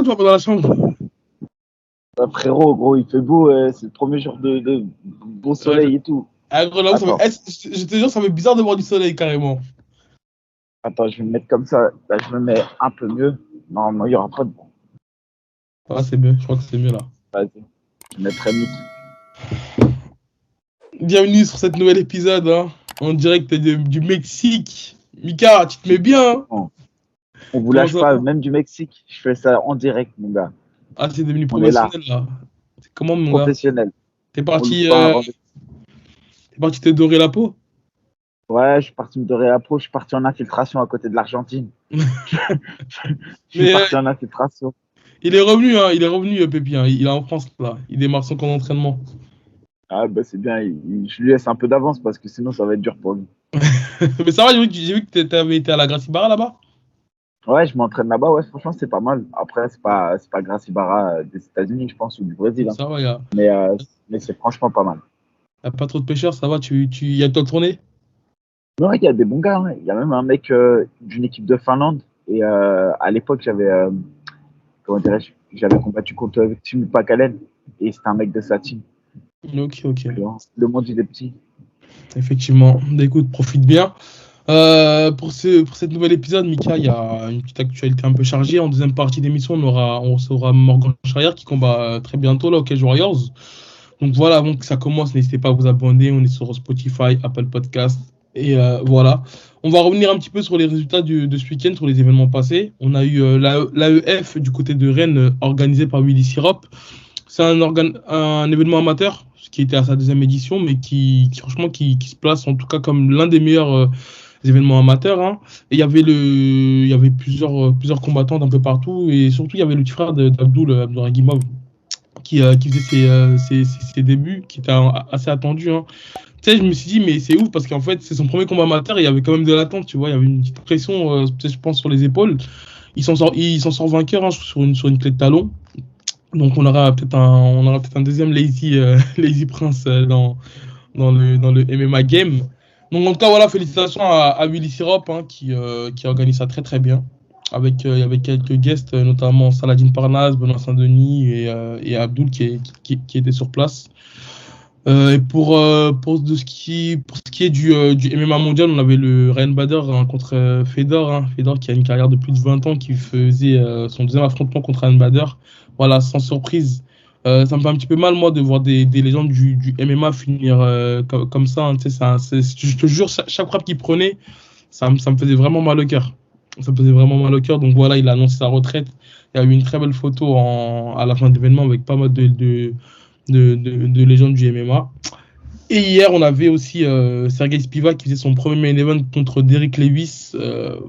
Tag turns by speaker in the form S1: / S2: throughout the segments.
S1: tu vas pas dans la chambre?
S2: Frérot, gros, il fait beau, c'est le premier jour de beau soleil et tout.
S1: Gros, là,
S2: Attends,
S1: je te jure, ça fait bizarre de voir du soleil carrément.
S2: attends, je vais me mettre comme ça. Là, je me mets un peu mieux. Normalement, il y aura pas de bon.
S1: Ah, c'est mieux, je crois que c'est mieux là.
S2: Vas-y, je mettrai mute.
S1: Bienvenue sur cet nouvel épisode, hein, en direct du Mexique. Mika, tu te mets bien, hein?
S2: Bon, on vous
S1: Comment
S2: lâche
S1: ça
S2: pas,
S1: va?
S2: même du Mexique. Je fais ça en direct, mon gars.
S1: Ah, t'es devenu
S2: On est là,
S1: professionnel là. Comment, mon gars?
S2: professionnel.
S1: T'es
S2: On loupe
S1: parti,
S2: pas un rendez-vous.
S1: te dorer la peau?
S2: Ouais, je suis parti me dorer la peau. Je suis parti en infiltration à côté de l'Argentine. Je suis
S1: Mais
S2: parti en infiltration.
S1: il est revenu, hein, Pépi, hein, il est en France là. Il démarre son camp d'entraînement.
S2: Ah, bah, c'est bien. Je lui laisse un peu d'avance parce que sinon, ça va être dur pour lui.
S1: Mais ça va, j'ai vu que t'avais été à la Gracie Barra là-bas.
S2: Ouais, je m'entraîne là-bas. Ouais, franchement, c'est pas mal. Après, c'est pas Gracie Barra des États-Unis, je pense, ou du Brésil, hein.
S1: Ça va, gars.
S2: Mais, mais c'est franchement pas mal.
S1: Y a pas trop de pêcheurs, ça va, y a de quoi tourner?
S2: Non, il y a des bons gars, hein. Il y a même un mec d'une équipe de Finlande. Et à l'époque, comment dirais-je, j'avais combattu contre Team Pakalen. Et c'était un mec de sa team.
S1: Ok.
S2: Le monde, il est petit.
S1: Effectivement. Bah, écoute, profite bien. Pour cet nouvel épisode, Mika, il y a une petite actualité un peu chargée. En deuxième partie d'émission, on recevra Morgan Schreier qui combat très bientôt là, au Cage Warriors. Donc voilà, avant que ça commence, n'hésitez pas à vous abonner. On est sur Spotify, Apple Podcast. Et voilà. On va revenir un petit peu sur les résultats de ce week-end, sur les événements passés. On a eu l'AEF du côté de Rennes, organisé par Willy Sirop. C'est un événement amateur, ce qui était à sa deuxième édition, mais franchement, qui se place en tout cas comme l'un des meilleurs événements amateurs, hein. Et il y avait plusieurs combattants d'un peu partout, et surtout il y avait le petit frère Abdouragimov qui faisait ses débuts, qui était assez attendu, hein. Tu sais, je me suis dit, mais c'est ouf parce qu'en fait, c'est son premier combat amateur et il y avait quand même de l'attente, tu vois. Il y avait une petite pression, je pense, sur les épaules. Il s'en sort vainqueur, hein, sur une clé de talon. Donc, on aura peut-être un deuxième Lazy Prince dans le MMA game. Donc, en tout cas, voilà, félicitations à Willy Sirop, hein, qui organise ça très très bien. Avec quelques guests, notamment Saladin Parnasse, Benoît Saint-Denis et Abdul qui étaient sur place. Et pour ce qui est du MMA mondial, on avait le Ryan Bader, hein, contre Fedor, hein. Fedor qui a une carrière de plus de 20 ans, qui faisait son deuxième affrontement contre Ryan Bader. Voilà, sans surprise. Ça me fait un petit peu mal, moi, de voir des légendes du MMA finir comme ça, hein. Tu sais, je te jure, chaque frappe qu'il prenait, ça me faisait vraiment mal au cœur. Ça me faisait vraiment mal au cœur. Donc voilà, il a annoncé sa retraite. Il y a eu une très belle photo à la fin de l'événement avec pas mal de légendes du MMA. Et hier, on avait aussi Sergey Spivak qui faisait son premier main event contre Derrick Lewis.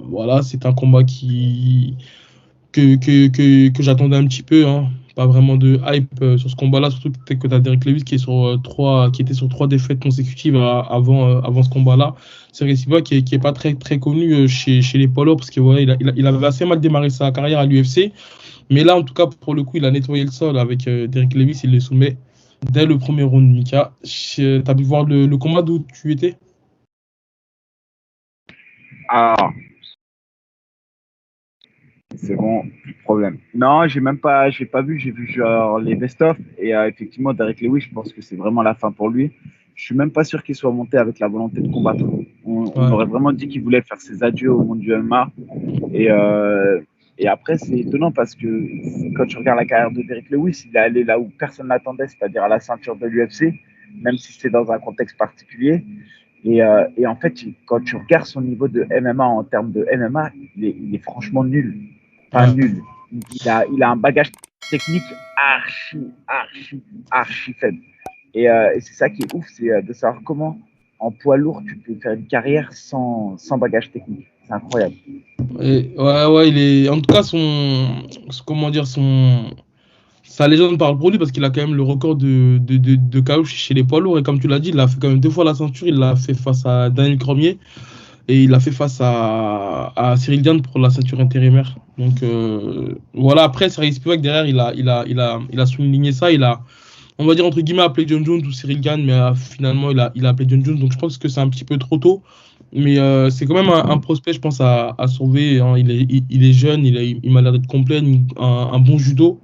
S1: Voilà, c'est un combat que j'attendais un petit peu, hein. Pas vraiment de hype sur ce combat-là, surtout que tu as Derrick Lewis qui était sur 3 défaites consécutives avant ce combat-là. Sergey Spivak qui est pas très très connu chez les poids lourds parce que voilà, il avait assez mal démarré sa carrière à l'UFC. Mais là, en tout cas, pour le coup, il a nettoyé le sol avec Derrick Lewis, il le soumet dès le premier round. Mika, t'as pu voir le combat d'où tu étais?
S2: Ah, c'est bon, plus de problème. Non, j'ai pas vu, j'ai vu genre les best-of et effectivement Derek Lewis, je pense que c'est vraiment la fin pour lui. Je suis même pas sûr qu'il soit monté avec la volonté de combattre. On
S1: Ouais.
S2: aurait vraiment dit qu'il voulait faire ses adieux au monde du MMA et et après c'est étonnant parce que quand tu regardes la carrière de Derek Lewis, il est allé là où personne n'attendait, c'est-à-dire à la ceinture de l'UFC, même si c'est dans un contexte particulier. Et en fait, quand tu regardes son niveau de MMA en termes de MMA, il est franchement nul. Enfin,
S1: Ouais.
S2: nul. Il a un bagage technique archi faible. Et c'est ça qui est ouf, c'est de savoir comment, en poids lourd, tu peux faire une carrière sans bagage technique. C'est incroyable.
S1: Ouais, il est. En tout cas, comment dire, sa légende parle pour lui parce qu'il a quand même le record de KO chez les poids lourds. Et comme tu l'as dit, il a fait quand même 2 fois la ceinture. Il l'a fait face à Daniel Cormier et il l'a fait face à Cyril Gane pour la ceinture intérimaire. Donc voilà, après, Sergey Spivak derrière, il a souligné ça. On va dire entre guillemets, appelé John Jones ou Cyril Gane, mais finalement, il a appelé John Jones. Donc je pense que c'est un petit peu trop tôt Mais c'est quand même un prospect, je pense, à surveiller, hein. Il est jeune, il m'a l'air d'être complet, un bon judo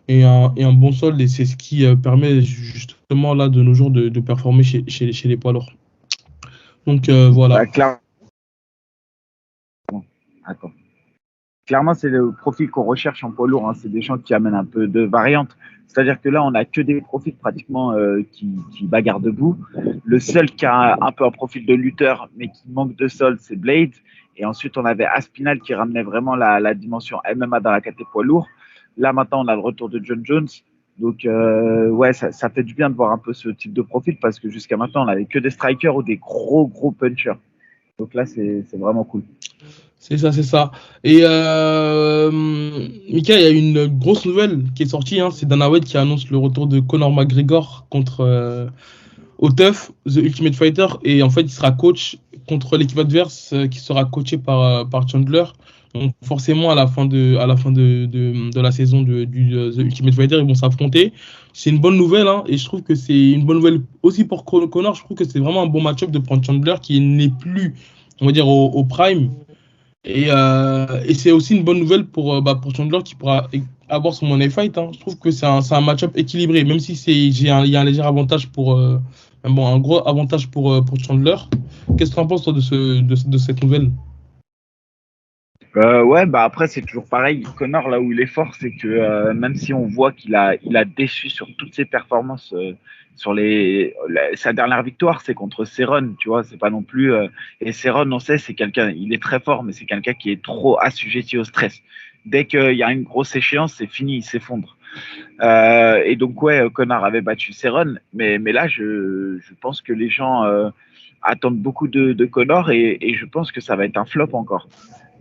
S1: et un bon sol. Et c'est ce qui permet justement là de nos jours de performer chez les poids lourds. Donc voilà.
S2: Bah, Attends. Clairement, c'est le profil qu'on recherche en poids lourd, hein. C'est des gens qui amènent un peu de variante. C'est-à-dire que là, on a que des profils pratiquement qui bagarrent debout. Le seul qui a un peu un profil de lutteur, mais qui manque de sol, c'est Blade. Et ensuite, on avait Aspinal qui ramenait vraiment la dimension MMA dans la catégorie poids lourd. Là, maintenant, on a le retour de John Jones. Donc, ouais, ça fait du bien de voir un peu ce type de profil parce que jusqu'à maintenant, on n'avait que des strikers ou des gros punchers. Donc là, c'est vraiment cool.
S1: C'est ça, c'est ça. Et Mika, il y a une grosse nouvelle qui est sortie, hein. C'est Dana White qui annonce le retour de Conor McGregor contre OTUF, The Ultimate Fighter. Et en fait, il sera coach contre l'équipe adverse qui sera coachée par Chandler. Donc forcément, à la fin de la saison du The Ultimate Fighter, ils vont s'affronter. C'est une bonne nouvelle, hein, et je trouve que c'est une bonne nouvelle aussi pour Conor. Je trouve que c'est vraiment un bon match-up de prendre Chandler qui n'est plus, on va dire, au prime. Et c'est aussi une bonne nouvelle pour Chandler qui pourra avoir son money fight, hein. Je trouve que c'est un match-up équilibré, même si il y a un léger avantage un gros avantage pour Chandler. Qu'est-ce que tu en penses, toi, de cette nouvelle?
S2: Ouais, bah après c'est toujours pareil. Connor, là où il est fort, c'est que même si on voit il a déçu sur toutes ses performances, sur sa dernière victoire, c'est contre Cerrone, tu vois, c'est pas non plus. Et Cerrone, on sait, c'est quelqu'un, il est très fort, mais c'est quelqu'un qui est trop assujetti au stress. Dès qu'il y a une grosse échéance, c'est fini, il s'effondre. Et donc ouais, Connor avait battu Cerrone, mais là, je pense que les gens attendent beaucoup de Connor et je pense que ça va être un flop encore.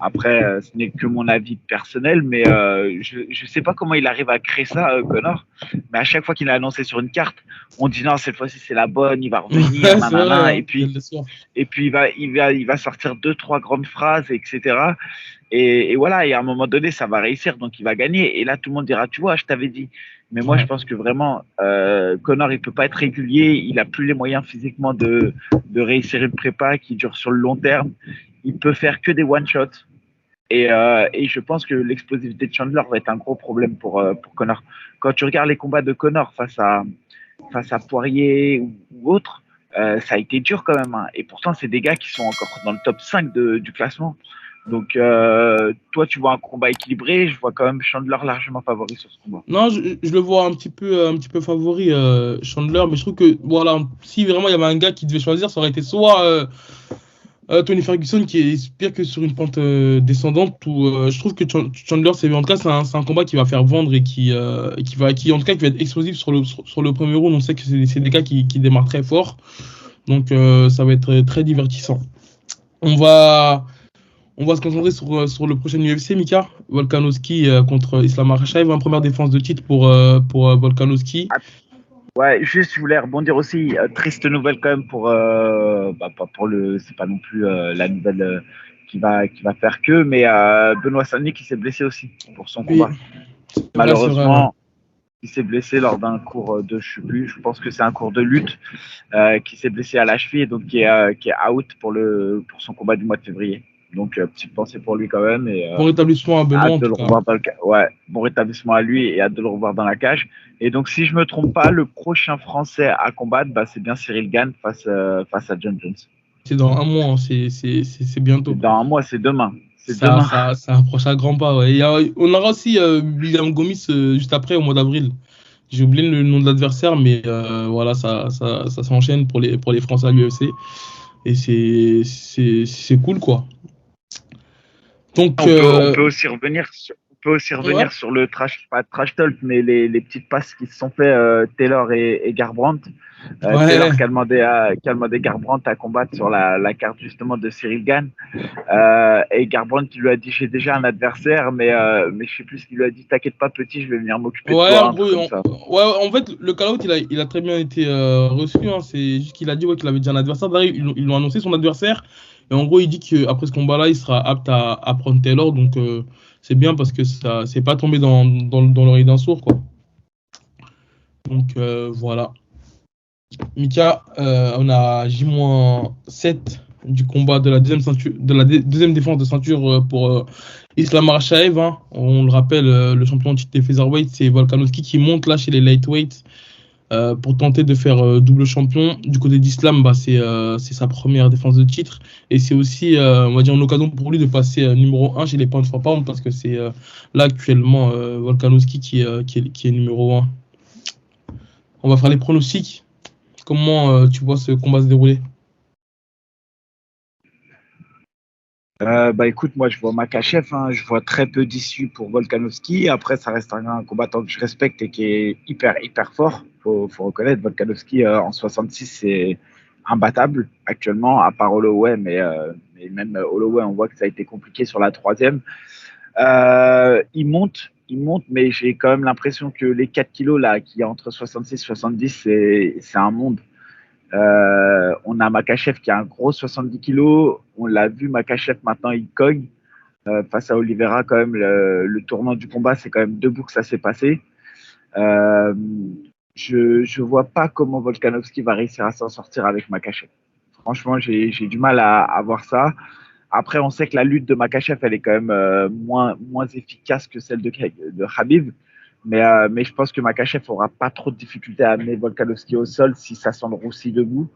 S2: Après, ce n'est que mon avis personnel, mais je ne sais pas comment il arrive à créer ça, Connor. Mais à chaque fois qu'il a annoncé sur une carte, on dit non, cette fois-ci c'est la bonne, il va revenir,
S1: C'est vrai,
S2: nanana.
S1: hein, quel soir.
S2: Et puis il va sortir deux, trois grandes phrases, etc. Et voilà, et à un moment donné, ça va réussir, donc il va gagner. Et là, tout le monde dira, tu vois, je t'avais dit. Mais moi, je
S1: Ouais.
S2: pense que vraiment, Connor, il peut pas être régulier. Il a plus les moyens physiquement de réussir une prépa qui dure sur le long terme. Il peut faire que des one-shots. Et je pense que l'explosivité de Chandler va être un gros problème pour Connor. Quand tu regardes les combats de Connor face à Poirier ou autre, ça a été dur quand même, hein. Et pourtant, c'est des gars qui sont encore dans le top 5 du classement. Donc, toi, tu vois un combat équilibré. Je vois quand même Chandler largement favori sur ce combat.
S1: Non, je le vois un petit peu favori, Chandler, mais je trouve que voilà, si vraiment il y avait un gars qui devait choisir, ça aurait été soit Tony Ferguson qui est pire que sur une pente descendante, ou je trouve que Chandler, en tout cas, c'est un combat qui va faire vendre et qui en tout cas qui va être explosif sur le premier round. On sait que c'est des gars qui démarrent très fort, donc ça va être très divertissant. On va On va se concentrer sur le prochain UFC, Mika. Volkanovski contre Islam Makhachev. En première défense de titre pour Volkanovski.
S2: Ouais, juste, je voulais rebondir aussi. Triste nouvelle quand même pas pour c'est pas non plus la nouvelle qui va faire que, mais Benoît Saint-Denis qui s'est blessé aussi pour son
S1: Oui,
S2: combat.
S1: c'est vrai, ouais.
S2: Malheureusement, il s'est blessé lors d'un cours de, je sais plus, je pense que c'est un cours de lutte, qui s'est blessé à la cheville et donc qui est out pour son combat du mois de février. Donc, petite pensée pour lui quand même et
S1: Bon rétablissement à Benoît,
S2: hâte
S1: en
S2: de
S1: tout
S2: le
S1: cas.
S2: revoir ouais, bon rétablissement à lui et hâte de le revoir dans la cage. Et donc, si je me trompe pas, le prochain Français à combattre, bah, c'est bien Cyril Gane face à John Jones.
S1: C'est dans un mois, hein, c'est bientôt.
S2: Dans un mois, c'est demain. C'est
S1: Ça,
S2: demain.
S1: ça, ça approche à grands pas, ouais. On aura aussi William Gomis juste après, au mois d'avril. J'ai oublié le nom de l'adversaire, mais voilà, ça s'enchaîne pour les Français à l'UFC. Et c'est cool, quoi. Donc,
S2: On peut aussi
S1: ouais,
S2: revenir sur le trash, pas trash talk, mais les petites passes qui se sont fait Taylor et Garbrandt. Taylor
S1: ouais.
S2: qui a demandé Garbrandt à combattre sur la carte justement de Cyril Gane. Et Garbrandt qui lui a dit j'ai déjà un adversaire, mais je sais plus ce qu'il lui a dit. T'inquiète pas petit, je vais venir m'occuper de
S1: Ouais,
S2: toi,
S1: en
S2: un truc
S1: gros,
S2: comme ça.
S1: ouais, en fait, le call-out, il a très bien été reçu, hein. C'est juste qu'il a dit ouais, qu'il avait déjà un adversaire. D'ailleurs, ils l'ont annoncé son adversaire. Et en gros, il dit qu'après ce combat-là, il sera apte à prendre Taylor. Donc, c'est bien parce que ça c'est pas tombé dans l'oreille d'un sourd, quoi. Donc, voilà. Mika, on a J-7 du combat de la deuxième ceinture, de la deuxième défense de ceinture pour Islam Makhachev, hein. On le rappelle, le champion titre des featherweight, c'est Volkanovski qui monte là chez les lightweights pour tenter de faire double champion. Du côté d'Islam, bah, c'est sa première défense de titre. Et c'est aussi, on va dire, une occasion pour lui de passer numéro 1 chez les pound for pound parce que c'est là actuellement Volkanovski qui est numéro 1. On va faire les pronostics. Comment tu vois ce combat se dérouler?
S2: Bah écoute, moi je vois Makhachev, hein, je vois très peu d'issue pour Volkanovski. Après, ça reste un combattant que je respecte et qui est hyper fort. Faut reconnaître, Volkanovski en 66 c'est imbattable actuellement, à part Holloway, mais même Holloway, on voit que ça a été compliqué sur la troisième. Il monte, mais j'ai quand même l'impression que les 4 kilos là, qui y a entre 66 et 70, c'est un monde. On a Makhachev qui a un gros 70 kilos. On l'a vu, Makhachev maintenant il cogne face à Oliveira. Quand même, le tournant du combat, c'est quand même debout que ça s'est passé. Euh, je vois pas comment Volkanovski va réussir à s'en sortir avec Makhachev. Franchement, j'ai du mal à voir ça. Après, on sait que la lutte de Makhachev, elle est quand même moins efficace que celle de Khabib. Mais je pense que Makhachev aura pas trop de difficultés à amener Volkanovski au sol si ça sent le roussi debout.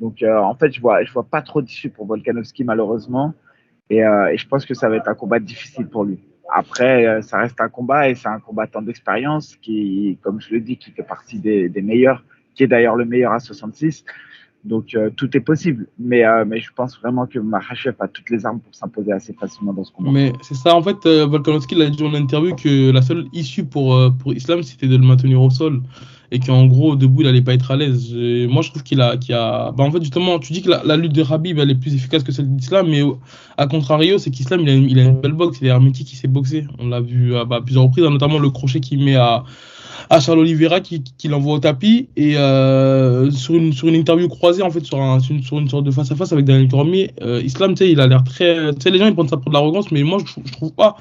S2: Donc, en fait, je vois pas trop d'issue pour Volkanovski, malheureusement. Et je pense que ça va être un combat difficile pour lui. Après, ça reste un combat et c'est un combattant d'expérience qui, comme je le dis, qui fait partie des meilleurs, qui est d'ailleurs le meilleur à 66. Donc, tout est possible. Mais je pense vraiment que Makhachev a toutes les armes pour s'imposer assez facilement dans ce combat.
S1: Mais c'est ça, en fait, Volkanovski l'a dit en interview que la seule issue pour Islam, c'était de le maintenir au sol. Et qu'en gros, debout, il allait pas être à l'aise. Moi, je trouve Bah, en fait, justement, tu dis que la lutte de Khabib, elle est plus efficace que celle d'Islam, mais à contrario, c'est qu'Islam, il a une belle boxe. Il est hermétique, il sait boxer. On l'a vu à plusieurs reprises, hein, notamment le crochet qu'il met à Charles Oliveira qui l'envoie au tapis. Et sur une interview croisée, en fait, sur une sorte de face-à-face avec Daniel Cormier, Islam, tu sais, il a l'air très. Tu sais, les gens, ils prennent ça pour de l'arrogance, mais moi, je trouve pas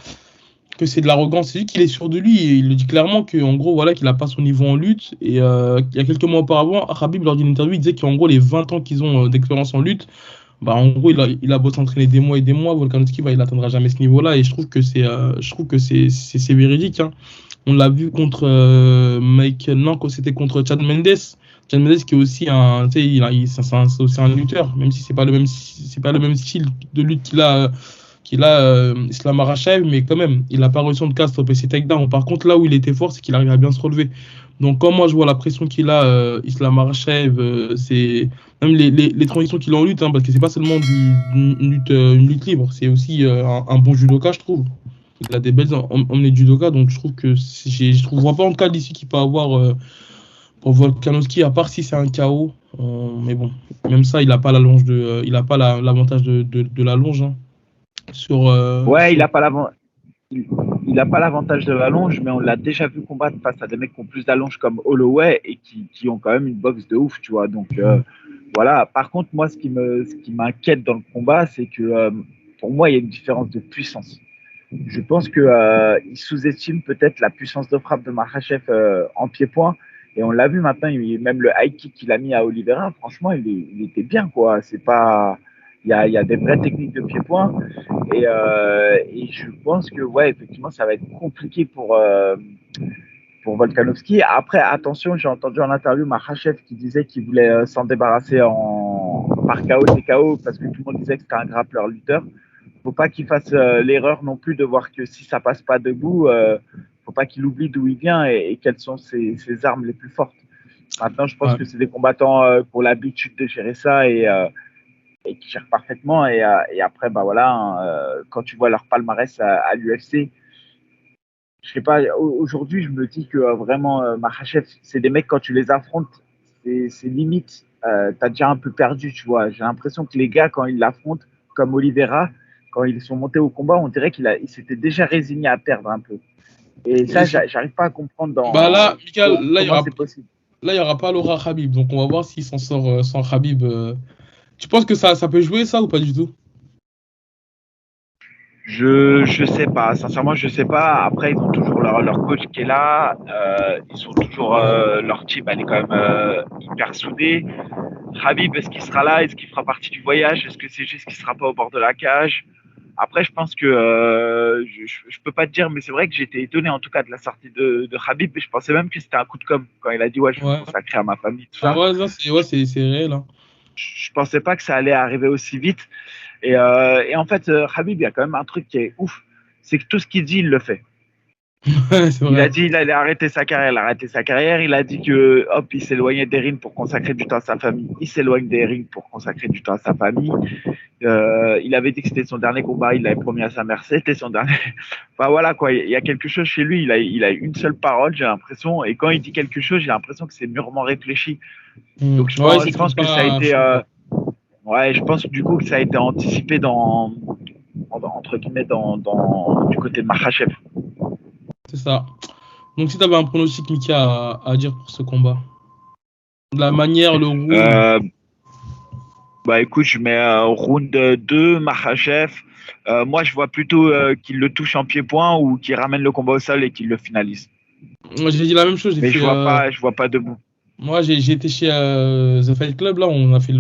S1: que c'est de l'arrogance. C'est juste qu'il est sûr de lui et il le dit clairement qu'en gros, voilà, qu'il a pas son niveau en lutte. Et il y a quelques mois auparavant, Khabib, lors d'une interview, il disait qu'en gros, les 20 ans qu'ils ont d'expérience en lutte, bah, en gros, il a beau s'entraîner des mois et des mois, Volkanovski, bah, il atteindra jamais ce niveau-là. Et je trouve que c'est véridique, hein. On l'a vu contre Michael, non, quand c'était contre Chad Mendes. Chad Mendes qui est aussi un, tu sais, c'est aussi un lutteur, même si c'est pas le même style de lutte qu'il a Islam Makhachev, mais quand même, il n'a pas réussi de cas stopper ses takedowns. Par contre, là où il était fort, c'est qu'il arrive à bien se relever. Donc, quand moi je vois la pression qu'il a, Islam Makhachev, c'est même les transitions qu'il a en lutte, hein, parce que c'est pas seulement une lutte libre, c'est aussi un bon judoka, je trouve. Il a des belles emmenées de judoka, donc je trouve que je vois pas en cas d'ici qu'il peut avoir pour Volkanovski, à part si c'est un KO. Mais bon, même ça, il a pas l'avantage de la longe, hein. Sur,
S2: Ouais,
S1: sur...
S2: il, il a pas l'avantage de la longe, mais on l'a déjà vu combattre face à des mecs qui ont plus d'allonge comme Holloway et qui ont quand même une boxe de ouf, tu vois. Donc, voilà. Par contre, moi, ce qui m'inquiète dans le combat, c'est que pour moi, il y a une différence de puissance. Je pense que il sous-estime peut-être la puissance de frappe de Makhachev en pied-point. Et on l'a vu maintenant, même le high kick qu'il a mis à Oliveira, franchement, il était bien, quoi. C'est pas, il y a des vraies techniques de pied-point. Et je pense que, ouais, effectivement, ça va être compliqué pour Volkanovski. Après, attention, j'ai entendu en interview Makhachev qui disait qu'il voulait s'en débarrasser par KO, TKO, parce que tout le monde disait que c'était un grappleur lutteur. Faut pas qu'il fasse l'erreur non plus de voir que si ça passe pas debout, faut pas qu'il oublie d'où il vient et quelles sont ses armes les plus fortes. Maintenant, je pense
S1: Ouais.
S2: que c'est des combattants qui ont l'habitude de gérer ça et qui gèrent parfaitement. Et après, bah voilà, hein, quand tu vois leur palmarès à l'UFC, je sais pas, aujourd'hui, je me dis que vraiment, Makhachev, c'est des mecs, quand tu les affrontes, c'est limite, t'as déjà un peu perdu, tu vois. J'ai l'impression que les gars, quand ils l'affrontent, comme Oliveira, quand ils sont montés au combat, on dirait il s'était déjà résigné à perdre un peu. Et
S1: Et
S2: ça, j'arrive pas à comprendre
S1: bah là, Michael,
S2: comment c'est possible.
S1: là, il y aura pas Laura Khabib, donc on va voir s'il s'en sort sans Khabib. Tu penses que ça peut jouer ça ou pas du tout?
S2: Je sais pas, sincèrement, je sais pas. Après, ils ont toujours leur coach qui est là. Ils sont toujours leur team, elle est quand même hyper soudée. Habib, est-ce qu'il sera là? Est-ce qu'il fera partie du voyage? Est-ce que c'est juste qu'il sera pas au bord de la cage? Après, je pense que je peux pas te dire, mais c'est vrai que j'étais étonné en tout cas de la sortie de Habib. Je pensais même que c'était un coup de com quand il a dit ouais, je vais me
S1: Ouais.
S2: consacrer à ma famille, tout
S1: Ah
S2: ça.
S1: ouais, non, c'est réel. Hein.
S2: Je pensais pas que ça allait arriver aussi vite. Et en fait, Habib, il y a quand même un truc qui est ouf, c'est que tout ce qu'il dit, il le fait.
S1: Ouais, c'est
S2: Il a
S1: vrai.
S2: dit il allait arrêter sa carrière, il a arrêté sa carrière. Il a dit que hop, il s'éloignait des rings pour consacrer du temps à sa famille. Il s'éloigne des rings pour consacrer du temps à sa famille. Il avait dit que c'était son dernier combat, il l'avait promis à sa mère, c'était son dernier. Enfin voilà quoi, il y a quelque chose chez lui, il a une seule parole, j'ai l'impression, et quand il dit quelque chose, j'ai l'impression que c'est mûrement réfléchi. Donc
S1: Ouais, il
S2: je
S1: s'exprime
S2: pense que ça a
S1: pas.
S2: été, ouais, je pense du coup que ça a été anticipé entre guillemets, du côté de Makhachev.
S1: C'est ça. Donc, si tu avais un pronostic, Mika, à dire pour ce combat, la manière, le round.
S2: Euh, Bah écoute, je mets round 2, Makhachev. Moi, je vois plutôt qu'il le touche en pied-point ou qu'il ramène le combat au sol et qu'il le finalise.
S1: Moi, j'ai dit la même chose. J'ai
S2: Mais
S1: fait.
S2: je vois pas debout.
S1: Moi, j'ai été chez The Fight Club. Là, on a fait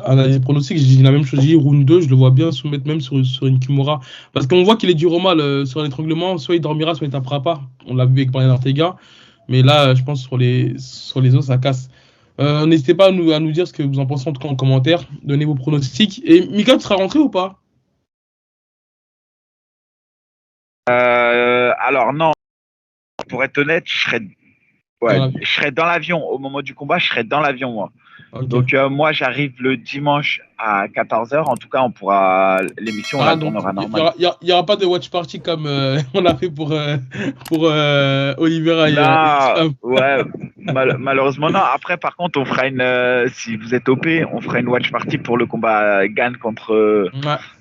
S1: analyse pronostic. J'ai dit la même chose. J'ai dit round 2, je le vois bien soumettre même sur une Kimura. Parce qu'on voit qu'il est dur au mal sur l'étranglement. Soit il dormira, soit il tapera pas. On l'a vu avec Brian Ortega. Mais là, je pense sur les os, ça casse. N'hésitez pas à nous dire ce que vous en pensez en tout cas en commentaire. Donnez vos pronostics. Et Mika, tu seras rentré ou pas?
S2: Alors non, pour être honnête,
S1: Dans
S2: ouais,
S1: l'avion.
S2: je serais dans l'avion. Au moment du combat, je serais dans l'avion, moi.
S1: Ok.
S2: Donc moi, j'arrive le dimanche à 14h. En tout cas, l'émission, on la
S1: Ah, donc
S2: tournera
S1: il
S2: normal.
S1: y aura pas de watch party comme on a fait pour Oliveira et
S2: Non,
S1: Islam.
S2: ouais, malheureusement non. Après, par contre, si vous êtes OP, on fera une watch party pour le combat Gann
S1: Ouais,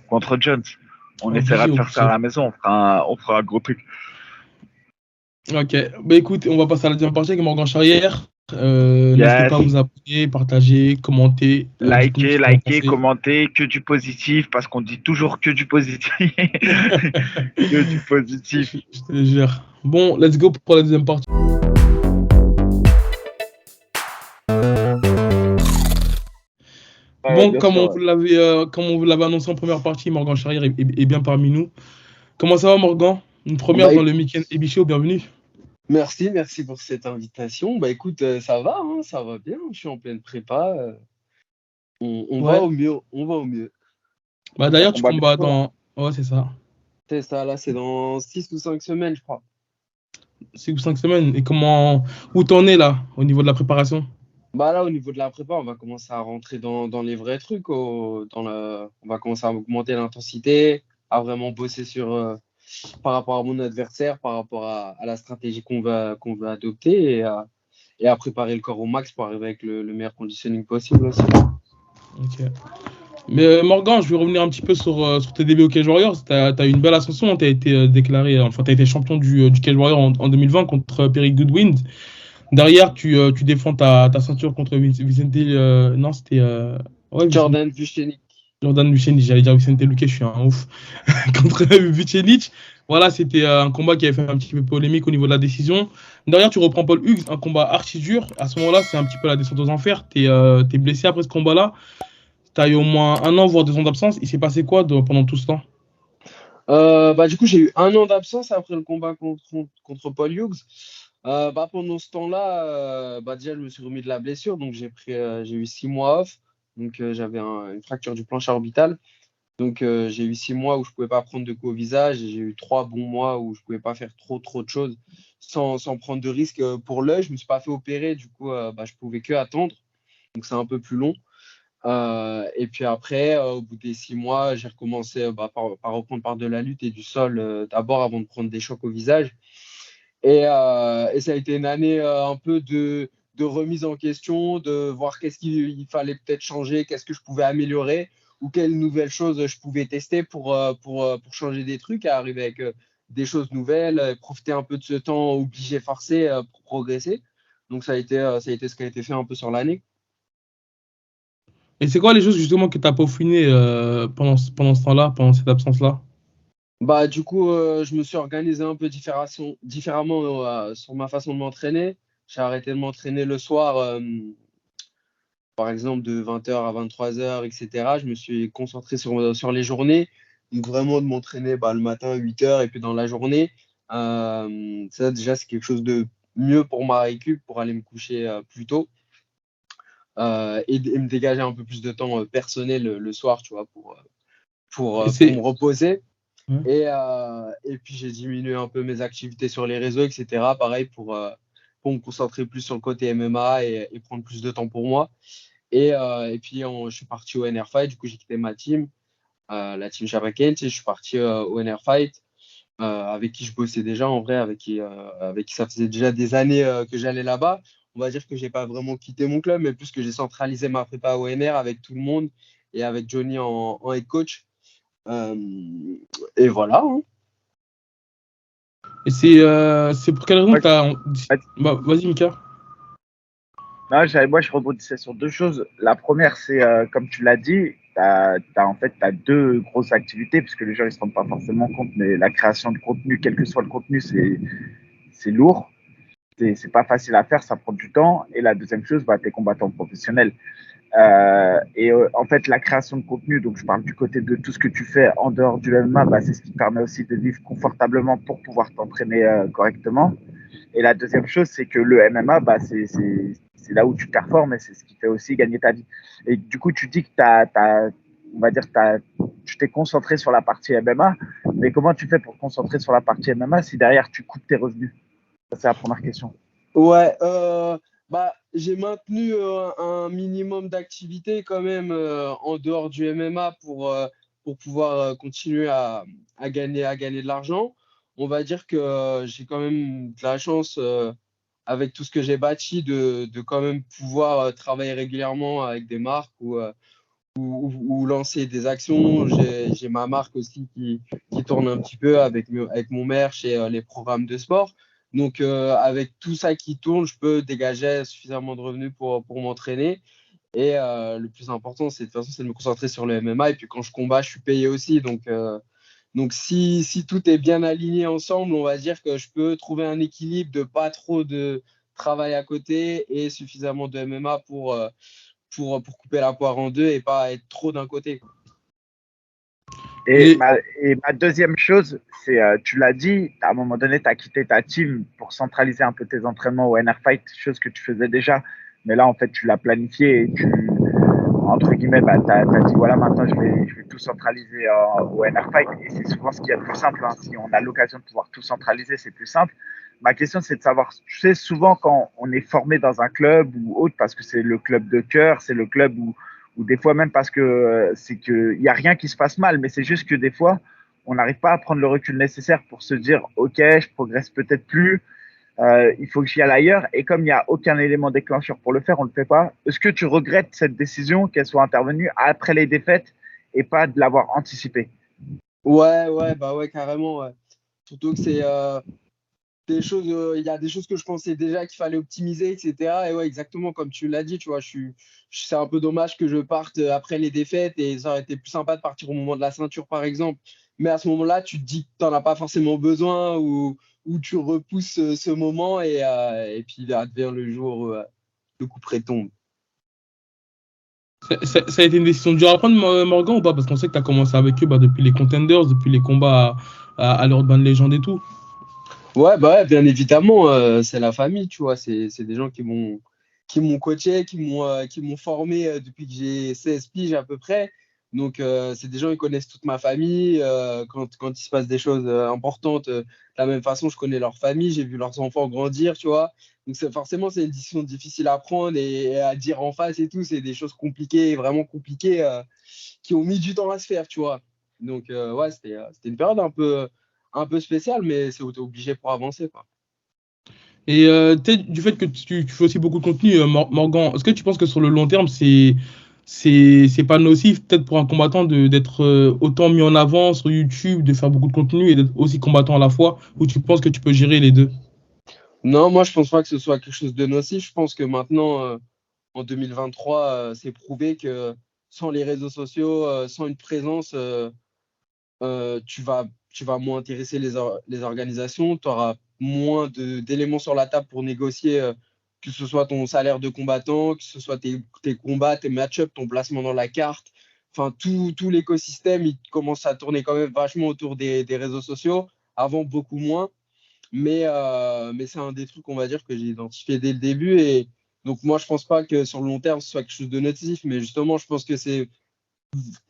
S2: contre Jones. On essaiera
S1: obligé,
S2: de faire ça à
S1: obligé.
S2: la maison. On fera un gros truc.
S1: Ok, bah écoute, on va passer à la deuxième partie avec Morgan Charrière. N'hésitez pas
S2: Yes.
S1: à vous abonner, partager, commenter. Dites-nous ce que vous en
S2: Likez,
S1: pensez.
S2: commentez, que du positif, parce qu'on dit toujours que du positif. Que du positif.
S1: Je te jure. Bon, let's go pour la deuxième partie.
S2: Ouais,
S1: Bon,
S2: bien sûr. Ouais.
S1: comme on vous l'avait annoncé en première partie, Morgan Charrière est bien parmi nous. Comment ça va, Morgan? Une première
S3: Bah,
S1: dans le Week-end Ebicho, bienvenue.
S3: merci pour cette invitation. Bah écoute, ça va, hein, ça va bien. Je suis en pleine prépa. On va
S1: Ouais.
S3: au mieux, on va au mieux.
S1: Bah
S2: Ça
S1: d'ailleurs, tu
S2: combat
S1: combats
S2: bientôt, là.
S1: dans. Ouais, c'est ça.
S3: C'est ça, là, c'est dans 6 ou 5 semaines, je crois.
S1: 6 ou 5 semaines. Et comment. Où t'en es là, au niveau de la préparation?
S3: Bah là, au niveau de la prépa, on va commencer à rentrer dans les vrais trucs. On va commencer à augmenter l'intensité, à vraiment bosser par rapport à mon adversaire, par rapport à la stratégie qu'on va adopter et à préparer le corps au max pour arriver avec le meilleur conditioning possible aussi.
S1: Ok. Mais Morgan, je vais revenir un petit peu sur tes débuts au Cage Warriors. T'as eu une belle ascension. T'as été déclaré. Enfin, t'as été champion du Cage Warrior en 2020 contre Perry Goodwin. Derrière, tu défends ta ceinture contre Vicente. Non, c'était. Ouais, Vicente.
S3: Jordan Vucenic.
S1: Jordan Vucenic, j'allais dire Vicente Luque, je suis un ouf. Contre Vucenic, voilà, c'était un combat qui avait fait un petit peu polémique au niveau de la décision. Derrière, tu reprends Paul Hughes, un combat archi dur. À ce moment-là, c'est un petit peu la descente aux enfers. T'es blessé après ce combat-là. T'as eu au moins 1 an, voire 2 ans d'absence. Il s'est passé quoi pendant tout ce temps?
S3: Bah, du coup, j'ai eu 1 an d'absence après le combat contre Paul Hughes. Bah, pendant ce temps-là, bah, déjà, je me suis remis de la blessure. Donc, j'ai eu 6 mois off. Donc, j'avais une fracture du plancher orbital. Donc, j'ai eu 6 mois où je pouvais pas prendre de coups au visage. Et j'ai eu 3 bons mois où je pouvais pas faire trop de choses sans prendre de risques pour l'œil. Je me suis pas fait opérer. Du coup, bah, je pouvais que attendre. Donc, c'est un peu plus long. Et puis après, au bout des 6 mois, j'ai recommencé par reprendre par de la lutte et du sol d'abord avant de prendre des chocs au visage. Et ça a été une année un peu de remise en question, de voir qu'est-ce qu'il fallait peut-être changer, qu'est-ce que je pouvais améliorer ou quelles nouvelles choses je pouvais tester pour changer des trucs, à arriver avec des choses nouvelles, profiter un peu de ce temps obligé, forcé pour progresser. Donc ça a été ce qui a été fait un peu sur l'année.
S1: Et c'est quoi les choses justement que t'as peaufiné pendant ce temps-là, pendant cette absence-là?
S3: Bah, du coup, je me suis organisé un peu différemment sur ma façon de m'entraîner. J'ai arrêté de m'entraîner le soir, par exemple, de 20h à 23h, etc. Je me suis concentré sur les journées. Donc, vraiment de m'entraîner le matin, 8h, et puis dans la journée. Ça, déjà, c'est quelque chose de mieux pour ma récup, pour aller me coucher plus tôt. Et me dégager un peu plus de temps personnel le soir, tu vois,
S1: Et
S3: pour me
S1: c'est.
S3: reposer.
S1: Ouais.
S3: Et puis j'ai diminué un peu mes activités sur les réseaux, etc. Pareil pour me concentrer plus sur le côté MMA et prendre plus de temps pour moi. Et puis je suis parti au NR Fight, du coup j'ai quitté ma team, la team Shabakent, et je suis parti au NR Fight, avec qui je bossais déjà en vrai, avec qui ça faisait déjà des années que j'allais là-bas. On va dire que j'ai pas vraiment quitté mon club, mais plus que j'ai centralisé ma prépa au NR avec tout le monde et avec Johnny en head coach. Euh, et voilà, hein.
S1: Et c'est pour quelle raison
S2: Moi,
S1: que t'as.
S2: je-
S1: Bah, vas-y, Mika.
S2: Non, moi, je rebondissais sur deux choses. La première, c'est, comme tu l'as dit, en fait, t'as deux grosses activités, puisque les gens ne se rendent pas forcément compte, mais la création de contenu, quel que soit le contenu, c'est lourd. C'est pas facile à faire, ça prend du temps. Et la deuxième chose, bah, t'es combattant professionnel. En fait, la création de contenu, donc je parle du côté de tout ce que tu fais en dehors du MMA, bah, c'est ce qui te permet aussi de vivre confortablement pour pouvoir t'entraîner correctement. Et la deuxième chose, c'est que le MMA, bah, c'est là où tu performes et c'est ce qui fait aussi gagner ta vie. Et du coup, tu dis que on va dire, tu t'es concentré sur la partie MMA, mais comment tu fais pour te concentrer sur la partie MMA si derrière tu coupes tes revenus? Ça, c'est la première question.
S3: Ouais, j'ai maintenu un minimum d'activité quand même en dehors du MMA pour pouvoir continuer à gagner de l'argent. On va dire que j'ai quand même de la chance avec tout ce que j'ai bâti de quand même pouvoir travailler régulièrement avec des marques ou lancer des actions. J'ai ma marque aussi qui tourne un petit peu avec mon merch et les programmes de sport. Donc, avec tout ça qui tourne, je peux dégager suffisamment de revenus pour m'entraîner. Et le plus important, c'est de toute façon, c'est de me concentrer sur le MMA. Et puis, quand je combats, je suis payé aussi. Donc si tout est bien aligné ensemble, on va dire que je peux trouver un équilibre de pas trop de travail à côté et suffisamment de MMA pour couper la poire en deux et pas être trop d'un côté, quoi.
S2: Et
S1: Et
S2: ma, et ma deuxième chose, c'est, tu l'as dit, à un moment donné, tu as quitté ta team pour centraliser un peu tes entraînements au NR Fight, chose que tu faisais déjà. Mais là, en fait, tu l'as planifié et entre guillemets, bah, tu as dit, voilà, maintenant, je vais tout centraliser au NR Fight. Et c'est souvent ce qui est le plus simple, hein. Si on a l'occasion de pouvoir tout centraliser, c'est plus simple. Ma question, c'est de savoir, tu sais, souvent quand on est formé dans un club ou autre, parce que c'est le club de cœur, c'est le club ou des fois même parce que c'est qu'il n'y a rien qui se passe mal, mais c'est juste que des fois, on n'arrive pas à prendre le recul nécessaire pour se dire, OK, je progresse peut-être plus, il faut que j'y aille ailleurs. Et comme il n'y a aucun élément déclencheur pour le faire, on ne le fait pas. Est-ce que tu regrettes cette décision, qu'elle soit intervenue après les défaites et pas de l'avoir anticipée?
S3: Ouais, ouais, bah ouais, carrément, ouais. Surtout que c'est des choses, il y a des choses que je pensais déjà qu'il fallait optimiser, etc. Et ouais, exactement comme tu l'as dit, tu vois, c'est un peu dommage que je parte après les défaites et ça aurait été plus sympa de partir au moment de la ceinture, par exemple. Mais à ce moment-là, tu te dis que tu n'en as pas forcément besoin ou tu repousses ce moment et puis il advient le jour où le coup près tombe.
S1: ça a été une décision dure à prendre, Morgan, ou pas? Parce qu'on sait que tu as commencé avec eux bah, depuis les Contenders, depuis les combats à l'Urban Legend et tout.
S3: Ouais, bah ouais, bien évidemment, c'est la famille, tu vois, c'est des gens qui m'ont coaché, qui m'ont formé depuis que j'ai 16 piges à peu près. Donc, c'est des gens qui connaissent toute ma famille. Quand il se passe des choses importantes, de la même façon, je connais leur famille, j'ai vu leurs enfants grandir, tu vois. Donc, forcément, c'est une décision difficile à prendre et à dire en face et tout. C'est des choses compliquées, vraiment compliquées, qui ont mis du temps à se faire, tu vois. Donc, ouais, c'était une période un peu spéciale, mais c'est obligé pour avancer, quoi.
S1: Et peut-être du fait que tu fais aussi beaucoup de contenu, Morgan, est-ce que tu penses que sur le long terme, c'est pas nocif, peut-être pour un combattant d'être autant mis en avant sur YouTube, de faire beaucoup de contenu et d'être aussi combattant à la fois, ou tu penses que tu peux gérer les deux?
S3: Non, moi, je pense pas que ce soit quelque chose de nocif. Je pense que maintenant, en 2023, c'est prouvé que sans les réseaux sociaux, sans une présence, tu vas tu vas moins intéresser les organisations, tu auras moins d'éléments sur la table pour négocier, que ce soit ton salaire de combattant, que ce soit tes combats, tes match-ups, ton placement dans la carte. Enfin, tout l'écosystème, il commence à tourner quand même vachement autour des réseaux sociaux. Avant, beaucoup moins. Mais c'est un des trucs, on va dire, que j'ai identifié dès le début. Et donc, moi, je pense pas que sur le long terme, ce soit quelque chose de négatif. Mais justement, je pense que c'est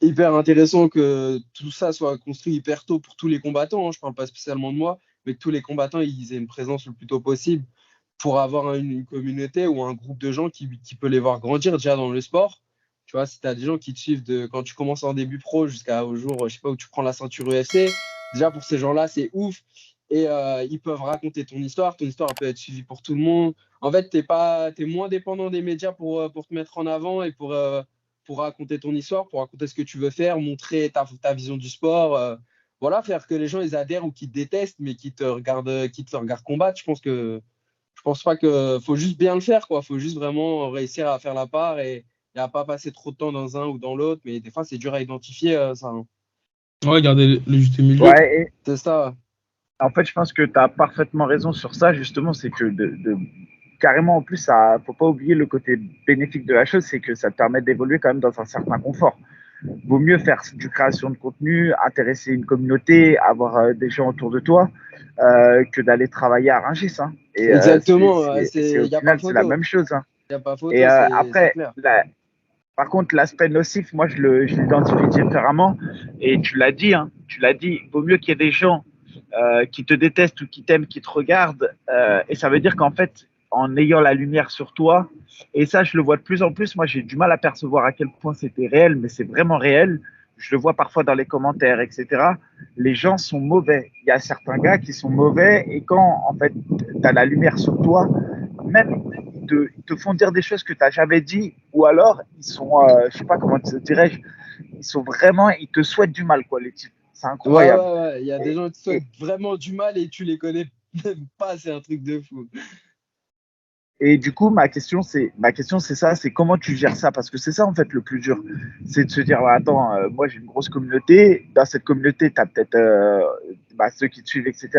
S3: hyper intéressant que tout ça soit construit hyper tôt pour tous les combattants, hein. Je parle pas spécialement de moi, mais que tous les combattants ils aient une présence le plus tôt possible pour avoir une communauté ou un groupe de gens qui peut les voir grandir déjà dans le sport. Tu vois, si tu as des gens qui te suivent quand tu commences en début pro jusqu'au jour, je sais pas, où tu prends la ceinture UFC, déjà pour ces gens-là, c'est ouf. Et ils peuvent raconter ton histoire elle peut être suivie pour tout le monde. En fait, t'es moins dépendant des médias pour te mettre en avant et pour raconter ton histoire, pour raconter ce que tu veux faire, montrer ta vision du sport. Voilà, faire que les gens ils adhèrent ou qu'ils te détestent, mais qu'ils te regardent combattre. Je pense pas que faut juste bien le faire, quoi. Faut juste vraiment réussir à faire la part et à pas passer trop de temps dans un ou dans l'autre. Mais des fois, c'est dur à identifier, ça, hein.
S1: Ouais, garder le juste milieu.
S2: Ouais,
S3: C'est ça.
S2: en fait, je pense que tu as parfaitement raison sur ça, justement, c'est que carrément, en plus, ça, faut pas oublier le côté bénéfique de la chose, c'est que ça te permet d'évoluer quand même dans un certain confort. Vaut mieux faire du création de contenu, intéresser une communauté, avoir des gens autour de toi, que d'aller travailler à Rungis, hein. Et
S3: Exactement.
S2: au
S3: Il n'y a pas
S2: final, c'est la
S3: photo.
S2: même chose, hein.
S3: Il n'y a pas
S2: Et
S3: photo, c'est
S2: après,
S3: clair.
S2: par contre, l'aspect nocif, moi, je l'identifie différemment. Et tu l'as dit, hein, tu l'as dit, il vaut mieux qu'il y ait des gens qui te détestent ou qui t'aiment, qui te regardent. Et ça veut dire qu'en fait, en ayant la lumière sur toi, et ça, je le vois de plus en plus, moi, j'ai du mal à percevoir à quel point c'était réel, mais c'est vraiment réel. Je le vois parfois dans les commentaires, etc. Les gens sont mauvais. Il y a certains gars qui sont mauvais, et quand, en fait, tu as la lumière sur toi, même ils te font dire des choses que tu n'as jamais dit, ou alors ils sont, je sais pas comment dirais-je, ils sont vraiment, ils te souhaitent du mal, quoi, les types. C'est
S3: Ouais,
S2: incroyable.
S3: ouais, ouais. Il y a des
S2: Et,
S3: gens qui te
S2: et,
S3: souhaitent vraiment du mal et tu les connais même pas. C'est un truc de fou.
S2: et du coup, ma question, c'est ça, c'est comment tu gères ça, parce que c'est ça en fait le plus dur, c'est de se dire, bah, attends, moi j'ai une grosse communauté, dans cette communauté, tu as peut-être ceux qui te suivent, etc.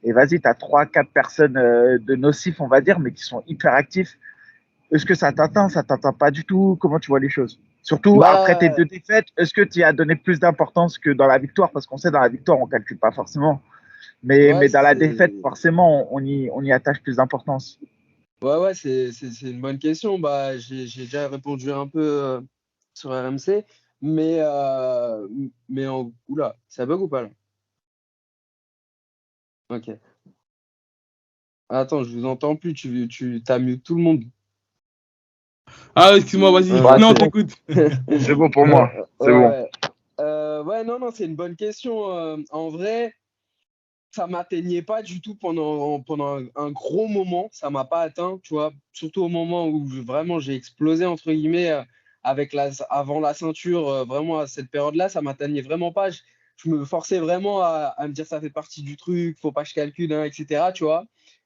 S2: Et vas-y, tu as 3, 4 personnes de nocifs, on va dire, mais qui sont hyper actifs. Est-ce que ça t'atteint pas du tout? Comment tu vois les choses? Surtout après tes
S3: Bah,
S2: 2 défaites, est-ce que tu y as donné plus d'importance que dans la victoire? Parce qu'on sait dans la victoire, on calcule pas forcément.
S3: ouais,
S2: Mais dans la défaite, forcément, on y attache plus d'importance.
S3: ouais, c'est une bonne question. Bah, j'ai déjà répondu un peu sur RMC, mais oula, ça bug ou pas là? Ok. Attends, je vous entends plus. Tu t'as mute tout le monde.
S1: Ah, excuse-moi, vas-y.
S2: Bah,
S3: Ok.
S1: Non, on
S2: c'est bon.
S1: t'écoute.
S2: C'est bon pour moi.
S3: Ouais,
S2: C'est bon.
S3: ouais. Ouais, non, non, c'est une bonne question. En vrai, ça m'atteignait pas du tout pendant un gros moment. Ça m'a pas atteint, tu vois. Surtout au moment où vraiment j'ai explosé, entre guillemets, avant la ceinture, vraiment à cette période-là, ça m'atteignait vraiment pas. Je me forçais vraiment à me dire ça fait partie du truc, faut pas que je calcule, hein, etc., tu vois,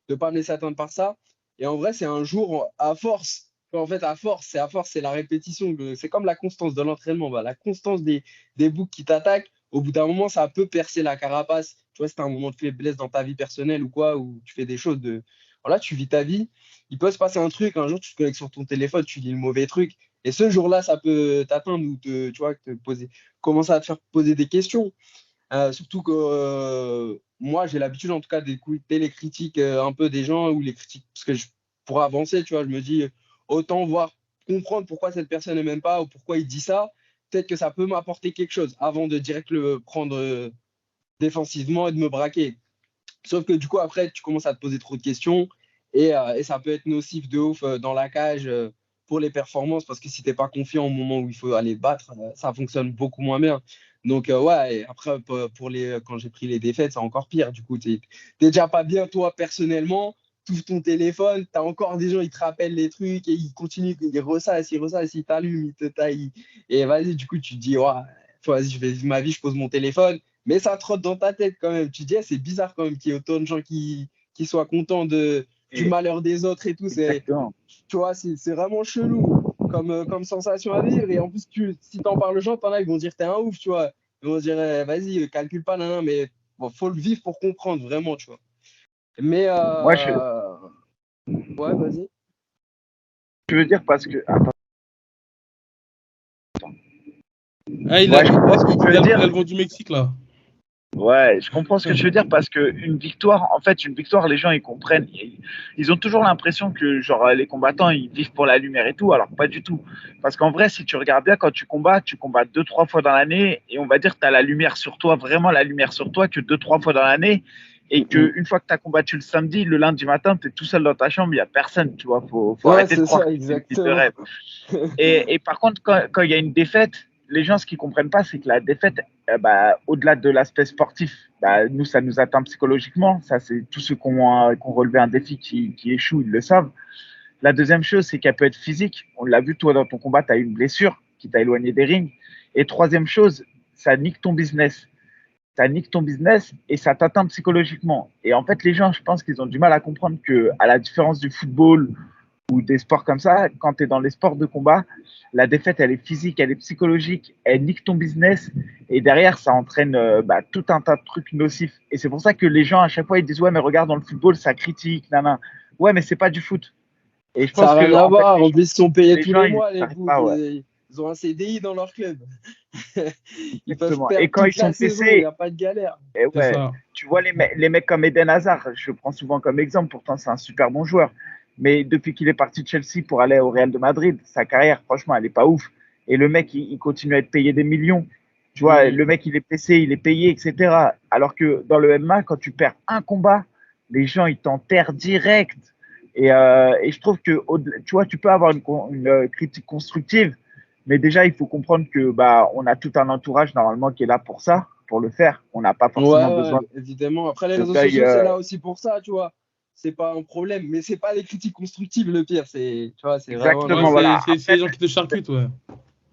S3: de pas me laisser atteindre par ça. Et en vrai, c'est un jour, à force, en fait, à force, c'est la répétition. C'est comme la constance de l'entraînement. Bah, la constance des boucs qui t'attaquent, au bout d'un moment, ça peut percer la carapace. Tu vois, si tu as un moment de faiblesse dans ta vie personnelle ou quoi, où tu fais des choses de. Voilà, tu vis ta vie. Il peut se passer un truc, un jour, tu te connectes sur ton téléphone, tu lis le mauvais truc. Et ce jour-là, ça peut t'atteindre ou tu vois, commencer à te faire poser des questions. Surtout que moi, j'ai l'habitude, en tout cas, d'écouter les critiques un peu des gens ou les critiques. Parce que pour avancer, tu vois, je me dis, autant voir, comprendre pourquoi cette personne ne m'aime pas ou pourquoi il dit ça. Peut-être que ça peut m'apporter quelque chose avant de direct le prendre défensivement et de me braquer. Sauf que du coup, après, tu commences à te poser trop de questions et ça peut être nocif de ouf dans la cage pour les performances parce que si tu n'es pas confiant au moment où il faut aller battre, ça fonctionne beaucoup moins bien. Donc, ouais, et après, quand j'ai pris les défaites, c'est encore pire. Du coup, tu n'es déjà pas bien, toi, personnellement. Tu ouvres ton téléphone, tu as encore des gens, ils te rappellent les trucs et ils continuent, ils ressassent, ils t'allument, ils te taillent. Et vas-y, du coup, tu te dis, ouais, vas-y, je vais vivre ma vie, je pose mon téléphone. Mais ça trotte dans ta tête quand même. Tu te dis, ah, c'est bizarre quand même qu'il y ait autant de gens qui soient contents du
S2: Et,
S3: malheur des autres et tout.
S2: exactement.
S3: Tu vois, c'est vraiment chelou comme sensation à vivre. Et en plus, si t'en parles aux gens, t'en as, ils vont dire, t'es un ouf, tu vois. Ils vont dire, vas-y, calcule pas, nan, nan, mais bon, faut le vivre pour comprendre vraiment, tu vois. Mais
S2: Moi,
S3: ouais, vas-y.
S2: je veux dire parce que. Attends.
S1: Ah,
S2: Ouais, je comprends ce que tu veux
S1: il
S2: dire.
S1: a le vent du Mexique, là.
S2: Ouais, je comprends ce que tu veux dire parce que une victoire, en fait, une victoire, les gens ils comprennent, ils ont toujours l'impression que genre les combattants ils vivent pour la lumière et tout, alors pas du tout. Parce qu'en vrai, si tu regardes bien, quand tu combats deux trois fois dans l'année et on va dire que tu as la lumière sur toi, vraiment la lumière sur toi que deux trois fois dans l'année et que une fois que tu as combattu le samedi, le lundi matin, tu es tout seul dans ta chambre, il y a personne, tu vois, faut
S3: Ouais,
S2: arrêter de
S3: c'est
S2: croire
S3: ça,
S2: que c'est une vie de
S3: exactement.
S2: rêve. Et par contre, quand il y a une défaite, les gens, ce qu'ils comprennent pas, c'est que la défaite, au-delà de l'aspect sportif, nous, ça nous atteint psychologiquement. Ça, c'est tous ceux qui ont relevé un défi qui échouent, ils le savent. La deuxième chose, c'est qu'elle peut être physique. On l'a vu, toi, dans ton combat, tu as eu une blessure qui t'a éloigné des rings. Et troisième chose, ça nique ton business. Ça nique ton business et ça t'atteint psychologiquement. Et en fait, les gens, je pense qu'ils ont du mal à comprendre que, à la différence du football ou des sports comme ça, quand tu es dans les sports de combat, la défaite, elle est physique, elle est psychologique, elle nique ton business et derrière, ça entraîne tout un tas de trucs nocifs. Et c'est pour ça que les gens, à chaque fois, ils disent ouais, mais regarde, dans le football, ça critique, nana. Ouais, mais c'est pas du foot. Et je
S3: Ça
S2: pense
S3: n'a rien
S2: que,
S3: à
S2: en fait,
S3: voir. En plus, ils sont payés
S2: les
S3: tous
S2: gens
S3: les
S2: ils
S3: mois, les
S2: n'arrivent
S3: boucs.
S2: pas, ouais.
S3: Ils ont un CDI dans leur club. Ils peuvent
S2: Exactement. Et
S3: perdre
S2: quand ils
S3: toute
S2: sont
S3: la saison, il n'y
S2: blessés,
S3: a pas de galère.
S2: et
S1: C'est
S2: ouais,
S1: ça.
S2: tu vois les mecs comme Eden Hazard, je le prends souvent comme exemple, pourtant c'est un super bon joueur. Mais depuis qu'il est parti de Chelsea pour aller au Real de Madrid, sa carrière, franchement, elle est pas ouf. Et le mec, il continue à être payé des millions. Tu vois,
S3: Mm.
S2: le mec, il est blessé, il est payé, etc. Alors que dans le MMA, quand tu perds un combat, les gens, ils t'enterrent direct. Et je trouve que, tu vois, tu peux avoir une critique constructive, mais déjà, il faut comprendre que on a tout un entourage normalement qui est là pour ça, pour le faire. On n'a pas
S3: Ouais,
S2: forcément
S3: ouais,
S2: besoin
S3: évidemment. Après, les
S2: de
S3: réseaux
S2: l'œil.
S3: sociaux, c'est là aussi pour ça, tu vois. C'est pas un problème. Mais c'est pas les critiques constructives, le pire. Tu vois, c'est vraiment
S1: Ouais,
S2: Exactement, voilà.
S1: c'est
S2: Après,
S1: les gens qui te charcutent, ouais.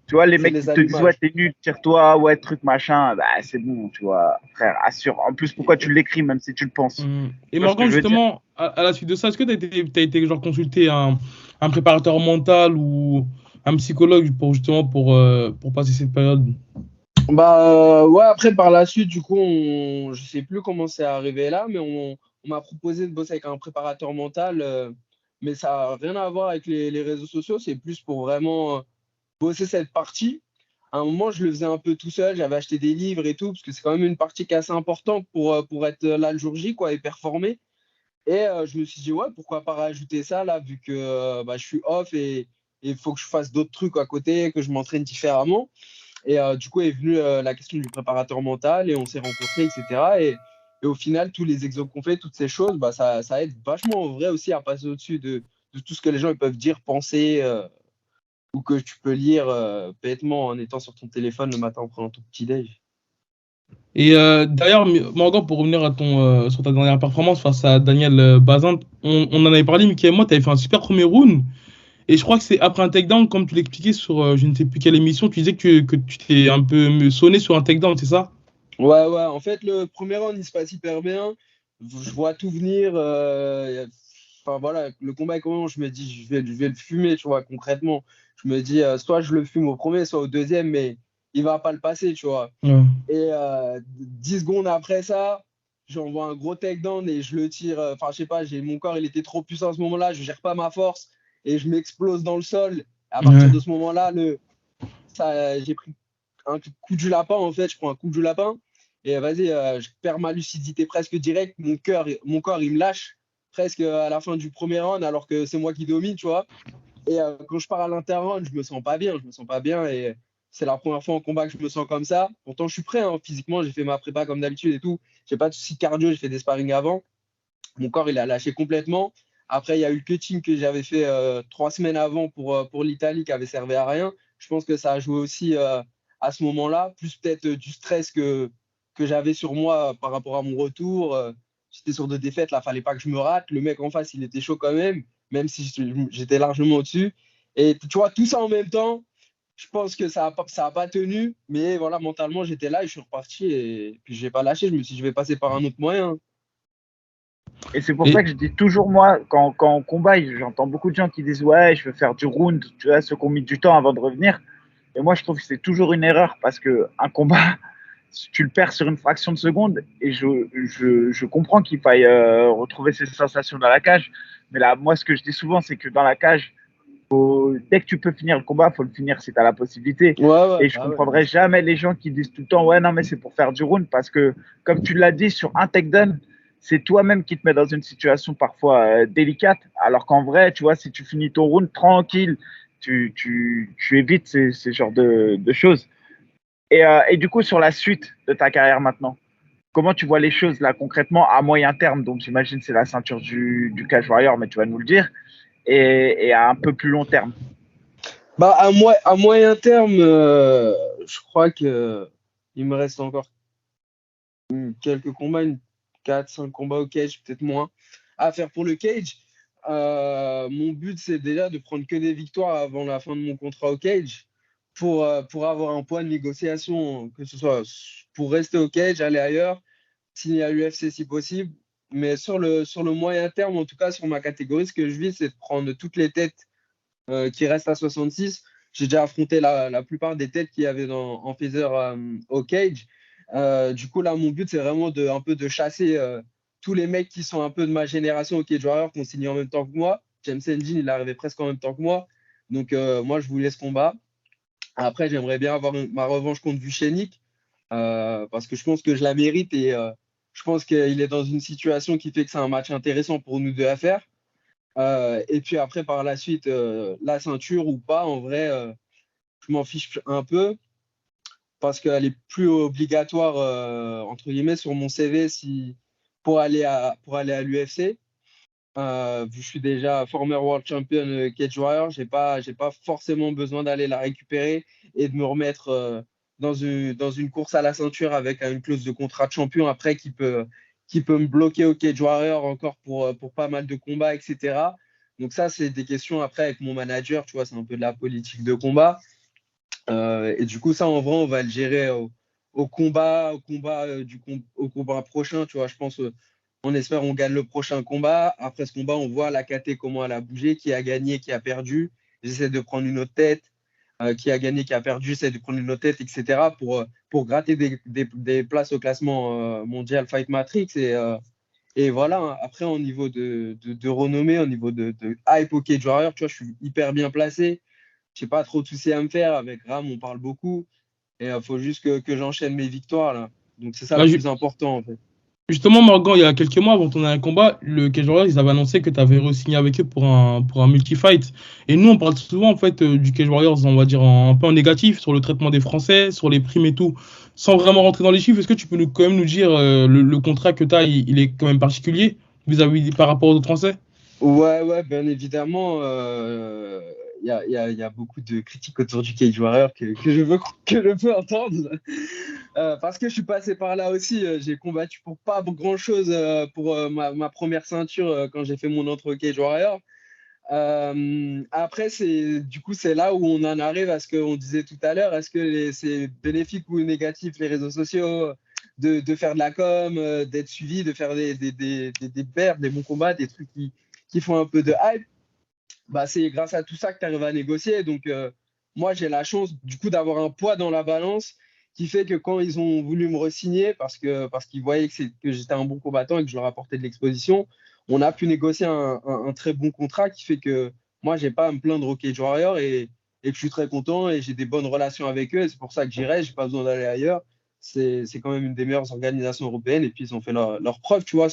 S2: tu vois, les
S3: c'est
S2: mecs
S3: les
S2: qui te disent ouais,
S3: allumages.
S2: t'es nul, tire-toi, ouais, truc machin, c'est bon, tu vois, frère, assure. En plus, pourquoi tu l'écris même si tu le penses?
S1: Et
S2: Tu vois ce que
S1: Morgan,
S2: je veux dire?
S1: justement, à la suite de ça, est-ce que t'as été genre consulter un préparateur mental ou un psychologue pour justement pour passer cette période?
S3: Ouais, après, par la suite, du coup, je sais plus comment c'est arrivé là, mais on m'a proposé de bosser avec un préparateur mental, mais ça n'a rien à voir avec les réseaux sociaux, c'est plus pour vraiment bosser cette partie. À un moment, je le faisais un peu tout seul, j'avais acheté des livres et tout, parce que c'est quand même une partie qui est assez importante pour être là le jour J, quoi, et performer. Et je me suis dit, ouais, pourquoi pas rajouter ça là, vu que je suis off et il faut que je fasse d'autres trucs à côté, que je m'entraîne différemment. Et du coup est venue la question du préparateur mental et on s'est rencontrés, etc. Et au final, tous les exos qu'on fait, toutes ces choses, ça aide vachement en vrai aussi à passer au-dessus de tout ce que les gens ils peuvent dire, penser ou que tu peux lire bêtement en étant sur ton téléphone le matin en prenant ton petit déj.
S1: Et d'ailleurs, Morgan, pour revenir sur ta dernière performance face à Daniel Bazin, on en avait parlé, Mickey et moi, tu avais fait un super premier round. Et je crois que c'est après un takedown, comme tu l'expliquais sur je ne sais plus quelle émission, tu disais que tu t'es un peu sonné sur un takedown, c'est ça?
S3: Ouais, ouais, en fait, le premier round, il se passe hyper bien. Je vois tout venir. Enfin, voilà, le combat est comment je me dis, je vais le fumer, tu vois, concrètement. Je me dis, soit je le fume au premier, soit au deuxième, mais il va pas le passer, tu vois.
S1: Ouais.
S3: Et 10 secondes après ça, j'envoie un gros takedown et je le tire. Enfin, je sais pas, mon corps, il était trop puissant à ce moment-là, je gère pas ma force et je m'explose dans le sol. À partir
S1: Ouais.
S3: de ce moment-là, j'ai pris un coup du lapin, en fait, je prends un coup du lapin et vas-y, je perds ma lucidité presque direct. Mon corps, il me lâche presque à la fin du premier round alors que c'est moi qui domine, tu vois. Et quand je pars à l'interround, je me sens pas bien, je me sens pas bien et c'est la première fois en combat que je me sens comme ça. Pourtant, je suis prêt, hein, physiquement, j'ai fait ma prépa comme d'habitude et tout. J'ai pas de soucis de cardio, j'ai fait des sparring avant. Mon corps, il a lâché complètement. Après, il y a eu le cutting que j'avais fait 3 semaines avant pour l'Italie qui avait servi à rien. Je pense que ça a joué aussi à ce moment-là, plus peut-être du stress que j'avais sur moi par rapport à mon retour. J'étais sur 2 défaites, là, fallait pas que je me rate. Le mec en face, il était chaud quand même si j'étais largement au-dessus. Et tu vois, tout ça en même temps, je pense que ça a pas tenu. Mais voilà, mentalement, j'étais là et je suis reparti. Et puis, j'ai pas lâché. Je me suis dit, je vais passer par un autre moyen.
S2: Et c'est pour ça
S1: Et
S2: que je dis toujours, moi, quand on combat, j'entends beaucoup de gens qui disent ouais, je veux faire du round, tu vois, ceux qui ont mis du temps avant de revenir. Et moi, je trouve que c'est toujours une erreur parce que un combat, tu le perds sur une fraction de seconde. Et je comprends qu'il faille retrouver ses sensations dans la cage. Mais là, moi, ce que je dis souvent, c'est que dans la cage, dès que tu peux finir le combat, il faut le finir si tu as la possibilité.
S3: Ouais,
S2: Et je ne comprendrai jamais les gens qui disent tout le temps, ouais, non, mais c'est pour faire du round. Parce que, comme tu l'as dit, sur un takedown, c'est toi-même qui te mets dans une situation parfois délicate. Alors qu'en vrai, tu vois, si tu finis ton round tranquille, tu évites ces genres de choses. Et du coup, sur la suite de ta carrière maintenant, comment tu vois les choses là concrètement à moyen terme? Donc, j'imagine que c'est la ceinture du Cage Warrior, mais tu vas nous le dire. Et à un peu plus long terme.
S3: Bah, à moyen terme, je crois que il me reste encore quelques combats, 4-5 combats au cage, peut-être moins, à faire pour le cage. Mon but, c'est déjà de prendre que des victoires avant la fin de mon contrat au cage pour avoir un point de négociation, que ce soit pour rester au cage, aller ailleurs, signer à l'UFC si possible. Mais sur le moyen terme, en tout cas sur ma catégorie, ce que je vis, c'est de prendre toutes les têtes qui restent à 66. J'ai déjà affronté la plupart des têtes qu'il y avait en Feather au cage. Du coup, là, mon but, c'est vraiment un peu de chasser tous les mecs qui sont un peu de ma génération au Cage Warrior, qui ont signé en même temps que moi. James Hendin, il est arrivé presque en même temps que moi. Donc, moi, je voulais ce combat. Après, j'aimerais bien avoir ma revanche contre Vucenic parce que je pense que je la mérite et je pense qu'il est dans une situation qui fait que c'est un match intéressant pour nous deux à faire. Et puis après, par la suite, la ceinture ou pas, en vrai, je m'en fiche un peu parce qu'elle est plus obligatoire, entre guillemets, sur mon CV pour aller à l'UFC. Vu que je suis déjà former world champion Cage Warrior, j'ai pas forcément besoin d'aller la récupérer et de me remettre dans une course à la ceinture avec une clause de contrat de champion après qui peut me bloquer au Cage Warrior encore pour pas mal de combats, etc. Donc ça, c'est des questions après avec mon manager, tu vois, c'est un peu de la politique de combat. Et du coup, ça, en vrai, on va le gérer au combat prochain, tu vois. Je pense, on espère, on gagne le prochain combat. Après ce combat, on voit la KT, comment elle a bougé, qui a gagné, qui a perdu. J'essaie de prendre une autre tête. Qui a gagné, qui a perdu, j'essaie de prendre une autre tête, etc. pour gratter des places au classement mondial Fight Matrix. Et voilà, hein. Après, au niveau de renommée, au niveau de hype au Cage Warrior, tu vois, je suis hyper bien placé. Je n'ai pas trop de soucis à me faire. Avec Ram, on parle beaucoup. Et il faut juste que j'enchaîne mes victoires, là. Donc, c'est ça
S1: Là,
S3: le plus important, en fait.
S1: justement, Morgan, il y a quelques mois, avant ton dernier combat, le Cage Warriors, ils avaient annoncé que tu avais re-signé avec eux pour un multi-fight. Et nous, on parle souvent en fait du Cage Warriors, on va dire un peu en négatif, sur le traitement des Français, sur les primes et tout. Sans vraiment rentrer dans les chiffres, est-ce que tu peux quand même nous dire le contrat que tu as, il est quand même particulier vis-à-vis par rapport aux autres Français?
S3: Ouais, bien évidemment. Il y a beaucoup de critiques autour du Cage Warrior que je veux entendre. Parce que je suis passé par là aussi. J'ai combattu pour pas grand-chose pour ma première ceinture quand j'ai fait mon entrée au Cage Warrior. Après, du coup, c'est là où on en arrive à ce qu'on disait tout à l'heure. Est-ce que c'est bénéfique ou négatif, les réseaux sociaux, de faire de la com, d'être suivi, de faire des perfs, des bons combats, des trucs qui font un peu de hype? Bah, c'est grâce à tout ça que tu arrives à négocier. Donc, moi, j'ai la chance, du coup, d'avoir un poids dans la balance qui fait que quand ils ont voulu me re-signer, parce qu'ils voyaient que j'étais un bon combattant et que je leur apportais de l'exposition, on a pu négocier un très bon contrat qui fait que moi, j'ai pas à me plaindre au Cage Warrior et que je suis très content et j'ai des bonnes relations avec eux. Et c'est pour ça que j'irai, j'ai pas besoin d'aller ailleurs. C'est quand même une des meilleures organisations européennes. Et puis, ils ont fait leur preuve, tu vois,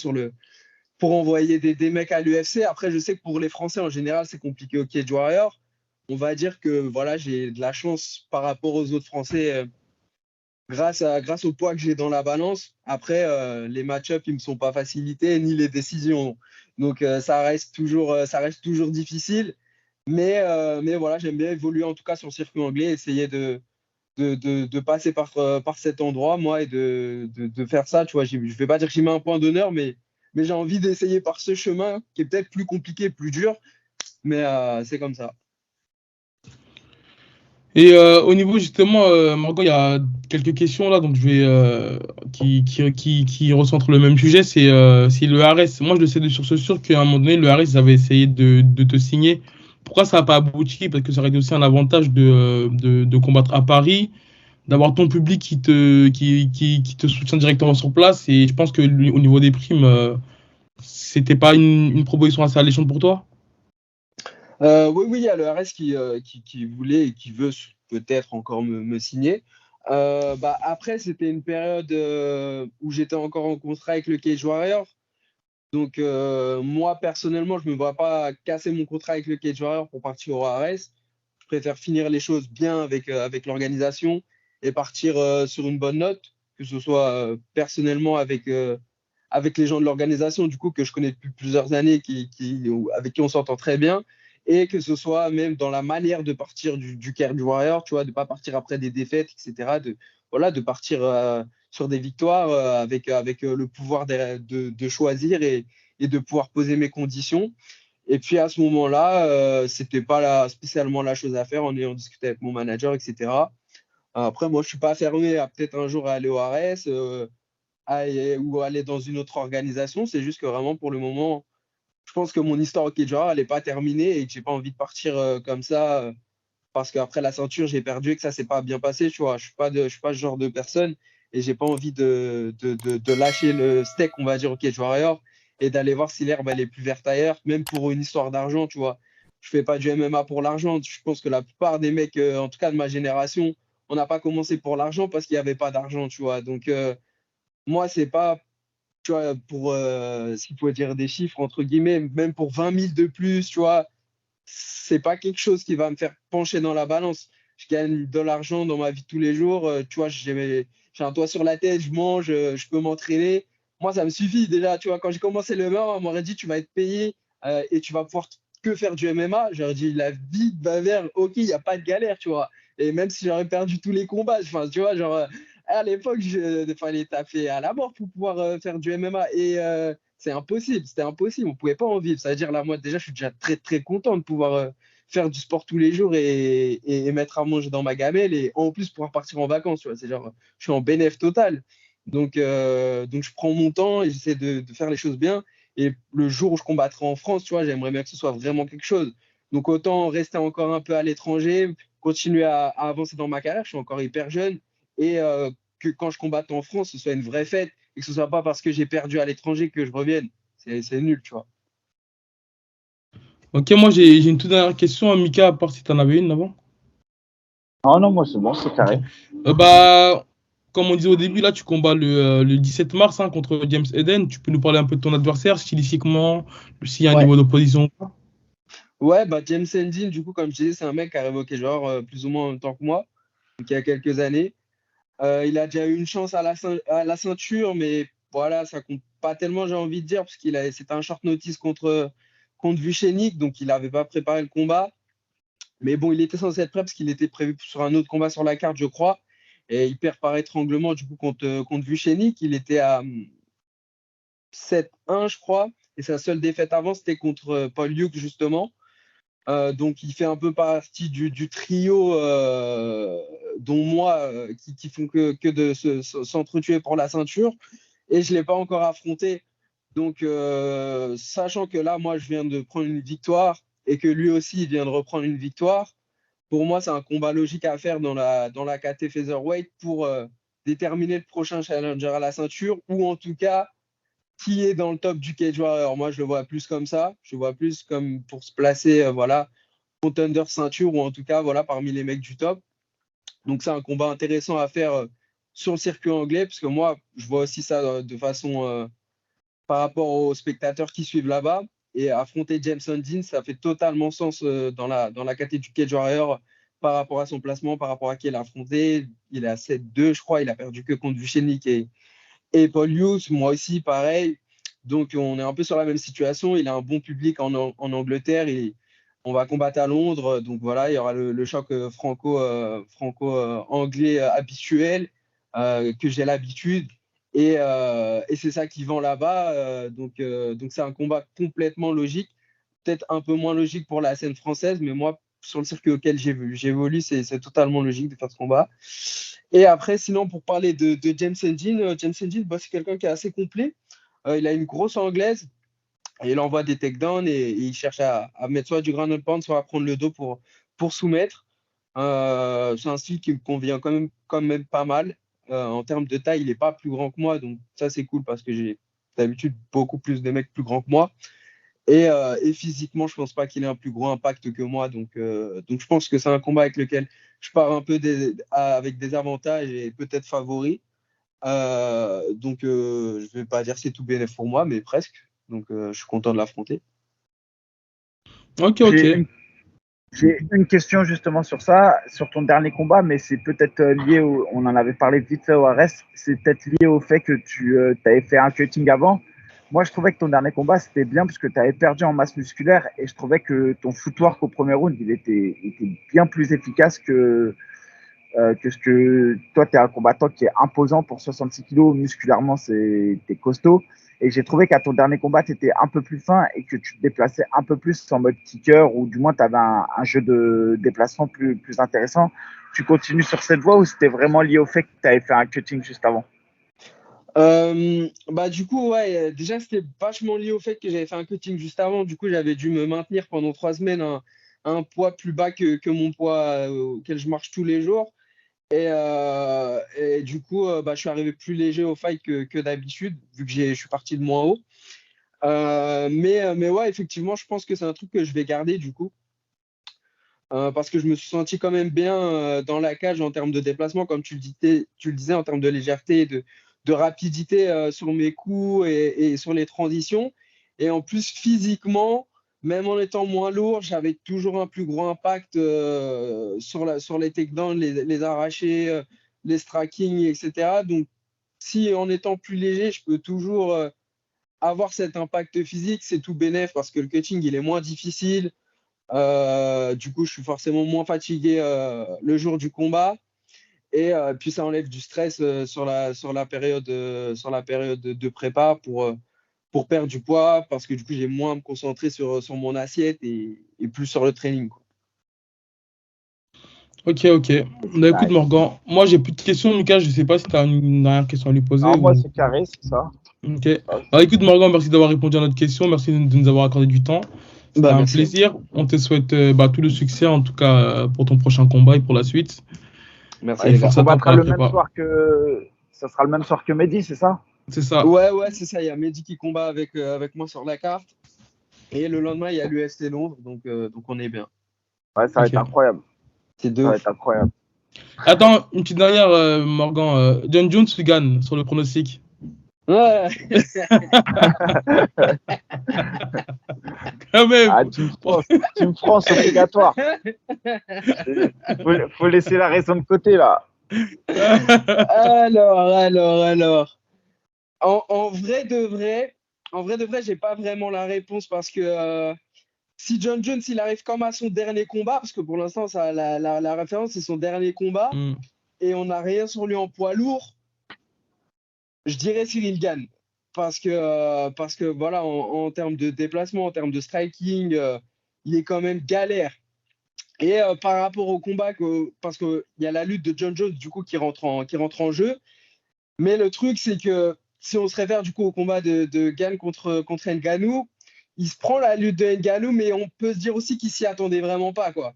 S3: pour envoyer des mecs à l'UFC. Après, je sais que pour les Français, en général, c'est compliqué au Cage Warrior. On va dire que voilà, j'ai de la chance par rapport aux autres Français grâce au poids que j'ai dans la balance. Après, les match-ups, ils ne me sont pas facilités, ni les décisions. Donc, ça reste toujours difficile. Mais voilà, j'aime bien évoluer en tout cas sur le circuit anglais, essayer de passer par cet endroit, moi, et de faire ça. Tu vois, je ne vais pas dire que j'y mets un point d'honneur, mais j'ai envie d'essayer par ce chemin qui est peut-être plus compliqué, plus dur, mais c'est comme ça.
S1: Et au niveau justement, Margot, il y a quelques questions là, donc je vais qui recentrent le même sujet, c'est le RS. Moi, je le sais de source sûre qu'à un moment donné, le RS ils avaient essayé de te signer. Pourquoi ça n'a pas abouti? Parce que ça aurait été aussi un avantage de combattre à Paris, d'avoir ton public qui te soutient directement sur place. Et je pense que au niveau des primes, c'était pas une proposition assez alléchante pour toi?
S3: Oui, oui, il y a le RS qui voulait et qui veut peut-être encore me signer. Bah, après, c'était une période où j'étais encore en contrat avec le Cage Warrior. Donc, moi, personnellement, je ne me vois pas casser mon contrat avec le Cage Warrior pour partir au RS. Je préfère finir les choses bien avec l'organisation et partir sur une bonne note, que ce soit personnellement avec les gens de l'organisation, du coup, que je connais depuis plusieurs années, avec qui on s'entend très bien, et que ce soit même dans la manière de partir du Cage Warrior, tu vois, de ne pas partir après des défaites, etc. Voilà, de partir sur des victoires avec le pouvoir de choisir et de pouvoir poser mes conditions. Et puis à ce moment-là, c'était pas spécialement la chose à faire en ayant discuté avec mon manager, etc. Après, moi, je suis pas fermé à peut-être un jour aller au RS ou aller dans une autre organisation. C'est juste que vraiment, pour le moment, je pense que mon histoire au Kedjara, elle n'est pas terminée et que j'ai pas envie de partir comme ça parce qu'après la ceinture, j'ai perdu et que ça s'est pas bien passé. Tu vois, je suis pas ce genre de personne et j'ai pas envie de lâcher le steak, on va dire, au Cage Warrior et d'aller voir si l'herbe elle est plus verte ailleurs, même pour une histoire d'argent. Tu vois, je fais pas du MMA pour l'argent. Je pense que la plupart des mecs, en tout cas de ma génération, on n'a pas commencé pour l'argent parce qu'il n'y avait pas d'argent. Tu vois, donc moi, c'est pas tu vois, pour, s'il faut dire des chiffres, entre guillemets, même pour 20 000 de plus, tu vois, c'est pas quelque chose qui va me faire pencher dans la balance. Je gagne de l'argent dans ma vie de tous les jours, tu vois, j'ai un toit sur la tête, je mange, je peux m'entraîner. Moi, ça me suffit déjà, tu vois, quand j'ai commencé le MMA, on m'aurait dit, tu vas être payé et tu vas pouvoir que faire du MMA. J'aurais dit, la vie va vers, ok, il n'y a pas de galère, tu vois. Et même si j'aurais perdu tous les combats, enfin, tu vois, genre, à l'époque, il fallait taper à la mort pour pouvoir faire du MMA. Et c'est impossible, c'était impossible, on pouvait pas en vivre. Ça veut dire là, moi, déjà, je suis déjà très, très content de pouvoir faire du sport tous les jours et mettre à manger dans ma gamelle et en plus pouvoir partir en vacances, tu vois. C'est genre, je suis en bénéf total. Donc je prends mon temps et j'essaie de faire les choses bien. Et le jour où je combattrai en France, tu vois, j'aimerais bien que ce soit vraiment quelque chose. Donc autant rester encore un peu à l'étranger, continuer à avancer dans ma carrière. Je suis encore hyper jeune et que quand je combatte en France, ce soit une vraie fête et que ce soit pas parce que j'ai perdu à l'étranger que je revienne. C'est nul, tu vois.
S1: Ok, moi j'ai une toute dernière question, Mika, à part si tu en avais une avant.
S2: Ah non, moi c'est bon, c'est
S1: Ok.
S2: carré.
S1: Bah, comme on disait au début, là tu combats le 17 mars hein, contre James Eden. Tu peux nous parler un peu de ton adversaire, stylistiquement, s'il y a un
S3: Ouais.
S1: niveau d'opposition ou pas?
S3: Ouais, bah James Hendin, du coup, comme je disais, c'est un mec qui a révoqué genre plus ou moins en même temps que moi, donc il y a quelques années. Il a déjà eu une chance à la ceinture, mais voilà, ça compte pas tellement, j'ai envie de dire, parce c'était un short notice contre Vucenic, donc il n'avait pas préparé le combat. Mais bon, il était censé être prêt parce qu'il était prévu sur un autre combat sur la carte, je crois. Et il perd par étranglement, du coup, contre Vucenic. Il était à 7-1, je crois. Et sa seule défaite avant, c'était contre Paul Hughes, justement. Donc, il fait un peu partie du trio dont moi, qui font que de s'entretuer pour la ceinture. Et je ne l'ai pas encore affronté. Donc, sachant que là, moi, je viens de prendre une victoire et que lui aussi, il vient de reprendre une victoire, pour moi, c'est un combat logique à faire dans la KT Featherweight pour déterminer le prochain challenger à la ceinture ou en tout cas qui est dans le top du cage warrior. Moi, je le vois plus comme ça. Je le vois plus comme pour se placer, voilà, contender ceinture ou en tout cas, voilà, parmi les mecs du top. Donc, c'est un combat intéressant à faire sur le circuit anglais parce que moi, je vois aussi ça de façon par rapport aux spectateurs qui suivent là-bas. Et affronter Jameson Dean, ça fait totalement sens dans la catégorie du Cage Warrior par rapport à son placement, par rapport à qui il a affronté. Il est à 7-2, je crois. Il a perdu que contre Vucenic et Paul Hughes. Moi aussi, pareil. Donc, on est un peu sur la même situation. Il a un bon public en Angleterre. On va combattre à Londres. Donc, voilà, il y aura le choc franco-anglais habituel que j'ai l'habitude. Et c'est ça qui vend là-bas. Donc c'est un combat complètement logique. Peut-être un peu moins logique pour la scène française, mais moi, sur le circuit auquel j'évolue, c'est totalement logique de faire ce combat. Et après, sinon, pour parler de James Hendin, James Hendin, bah, c'est quelqu'un qui est assez complet. Il a une grosse anglaise et il envoie des takedowns et il cherche à mettre soit du ground and pound, soit à prendre le dos pour soumettre. C'est un style qui me convient quand même pas mal. En termes de taille, il n'est pas plus grand que moi, donc ça c'est cool parce que j'ai d'habitude beaucoup plus de mecs plus grands que moi. Et physiquement, je pense pas qu'il ait un plus gros impact que moi, donc je pense que c'est un combat avec lequel je pars un peu avec des avantages et peut-être favori. Je vais pas dire que c'est tout bénef pour moi, mais presque. Je suis content de l'affronter.
S1: Ok, ok.
S2: J'ai une, j'ai une question justement sur ça, sur ton dernier combat, mais c'est peut-être lié on en avait parlé vite fait au RS, c'est peut-être lié au fait que tu avais fait un cutting avant. Moi, je trouvais que ton dernier combat, c'était bien parce que tu avais perdu en masse musculaire et je trouvais que ton footwork au premier round, il était bien plus efficace que ce que toi, tu es un combattant qui est imposant pour 66 kilos. Musculairement, t'es costaud. Et j'ai trouvé qu'à ton dernier combat, tu étais un peu plus fin et que tu te déplaçais un peu plus en mode kicker ou du moins tu avais un jeu de déplacement plus intéressant. Tu continues sur cette voie ou c'était vraiment lié au fait que tu avais fait un cutting juste avant?
S3: Du coup, ouais, déjà, c'était vachement lié au fait que j'avais fait un cutting juste avant. Du coup, j'avais dû me maintenir pendant 3 semaines à un poids plus bas que mon poids auquel je marche tous les jours. Et du coup, je suis arrivé plus léger au fight que d'habitude, vu que je suis parti de moins haut. Mais ouais, effectivement, je pense que c'est un truc que je vais garder du coup. Parce que je me suis senti quand même bien dans la cage en termes de déplacement, comme tu le disais, en termes de légèreté et de rapidité sur mes coups et sur les transitions. Et en plus, physiquement, même en étant moins lourd, j'avais toujours un plus gros impact sur les takedowns, les arrachés, les striking, etc. Donc, si en étant plus léger, je peux toujours avoir cet impact physique, c'est tout bénef parce que le cutting, il est moins difficile. Du coup, je suis forcément moins fatigué le jour du combat. Et puis, ça enlève du stress sur la période de prépa pour perdre du poids parce que du coup, j'ai moins à me concentrer sur mon assiette et plus sur le training, quoi.
S1: Ok, ok. Bah, écoute,
S2: Nice.
S1: Morgan, moi, j'ai plus de questions. Lucas, je sais pas si tu as une dernière question à lui poser
S2: Non, moi,
S1: ou.
S2: c'est carré, c'est ça.
S1: Ok. Bah, écoute, Morgan, merci d'avoir répondu à notre question. Merci de nous avoir accordé du temps. C'était
S3: Bah,
S1: un
S3: merci à vous.
S1: plaisir. On te souhaite tout le succès, en tout cas, pour ton prochain combat et pour la suite.
S3: Merci,
S2: Ouais,
S1: Et
S3: les
S2: tu
S3: gars.
S1: force à toi pour
S2: combattras
S1: la
S2: le même
S1: prépa.
S2: soir que. Ça sera le même soir que Mehdi, c'est ça?
S1: C'est ça.
S3: Ouais, ouais, c'est ça. Il y a Mehdi qui combat avec moi sur la carte. Et le lendemain, il y a l'UFC Londres. Donc on est bien.
S2: Ouais, ça va être
S1: Ok.
S2: incroyable.
S3: C'est de
S2: Ça va
S3: ouf.
S2: être incroyable.
S1: Attends, une petite dernière, Morgan. John Jones, tu gagnes sur le pronostic.
S3: Ouais.
S1: Quand même.
S2: Ah, Team France obligatoire. Faut laisser la raison de côté, là.
S3: Alors. En vrai de vrai, j'ai pas vraiment la réponse parce que si John Jones il arrive comme à son dernier combat, parce que pour l'instant la référence c'est son dernier combat
S1: Hmm.
S3: et on n'a rien sur lui en poids lourd, je dirais Cyril Gane parce que voilà en termes de déplacement, en termes de striking, il est quand même galère. Et par rapport au combat parce que il y a la lutte de John Jones du coup qui rentre en jeu. Mais le truc, c'est que si on se réfère du coup au combat de Gane contre Ngannou, il se prend la lutte de Ngannou, mais on peut se dire aussi qu'il s'y attendait vraiment pas, quoi.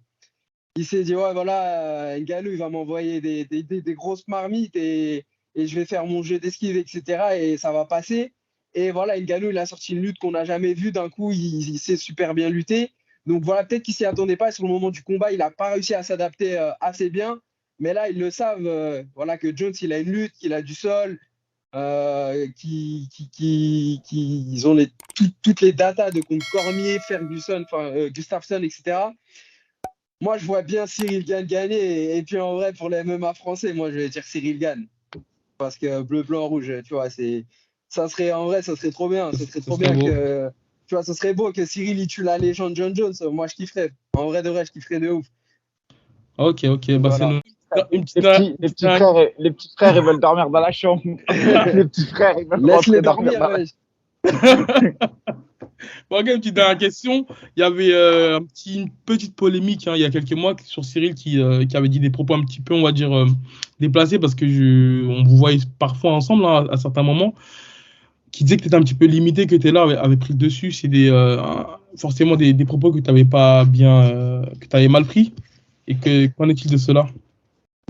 S3: Il s'est dit, ouais, voilà, Ngannou, il va m'envoyer des grosses marmites et je vais faire mon jeu d'esquive, etc. Et ça va passer. Et voilà, Ngannou, il a sorti une lutte qu'on n'a jamais vue. D'un coup, il sait super bien lutter. Donc voilà, peut-être qu'il s'y attendait pas. Et sur le moment du combat, il n'a pas réussi à s'adapter assez bien. Mais là, ils le savent, voilà, que Jones, il a une lutte, qu'il a du sol, ils ont toutes les datas de contre Cormier, Ferguson, Gustafsson, etc. Moi, je vois bien Cyril Gane gagner. Et puis, en vrai, pour les MMA français, moi, je vais dire Cyril Gane. Parce que bleu, blanc, rouge, tu vois, en vrai, ça serait trop bien. Ça serait
S1: Ce
S3: trop
S1: serait
S3: bien
S1: beau.
S3: tu vois, ça serait beau que Cyril, il tue la légende John Jones. Moi, je kifferais. En vrai, de vrai, je kifferais de ouf.
S1: Ok, ok.
S3: Donc,
S1: Bah, c'est
S3: voilà.
S1: une petite dernière- une petite dernière-
S2: Les petits frères, ils veulent dormir dans la chambre. Les petits frères, ils veulent
S3: Laisse-les
S2: rentrer dormir
S3: dormir,
S2: dans la
S3: ouais.
S1: Bon, ok, une petite dernière question. Il y avait une petite polémique il y a quelques mois sur Cyril qui avait dit des propos un petit peu, on va dire, déplacés parce que on vous voyait parfois ensemble à certains moments, qui disait que tu étais un petit peu limité, que tu es là, avait pris le dessus. C'est forcément des propos que tu n'avais pas bien, que tu avais mal pris. Et qu'en est-il de cela?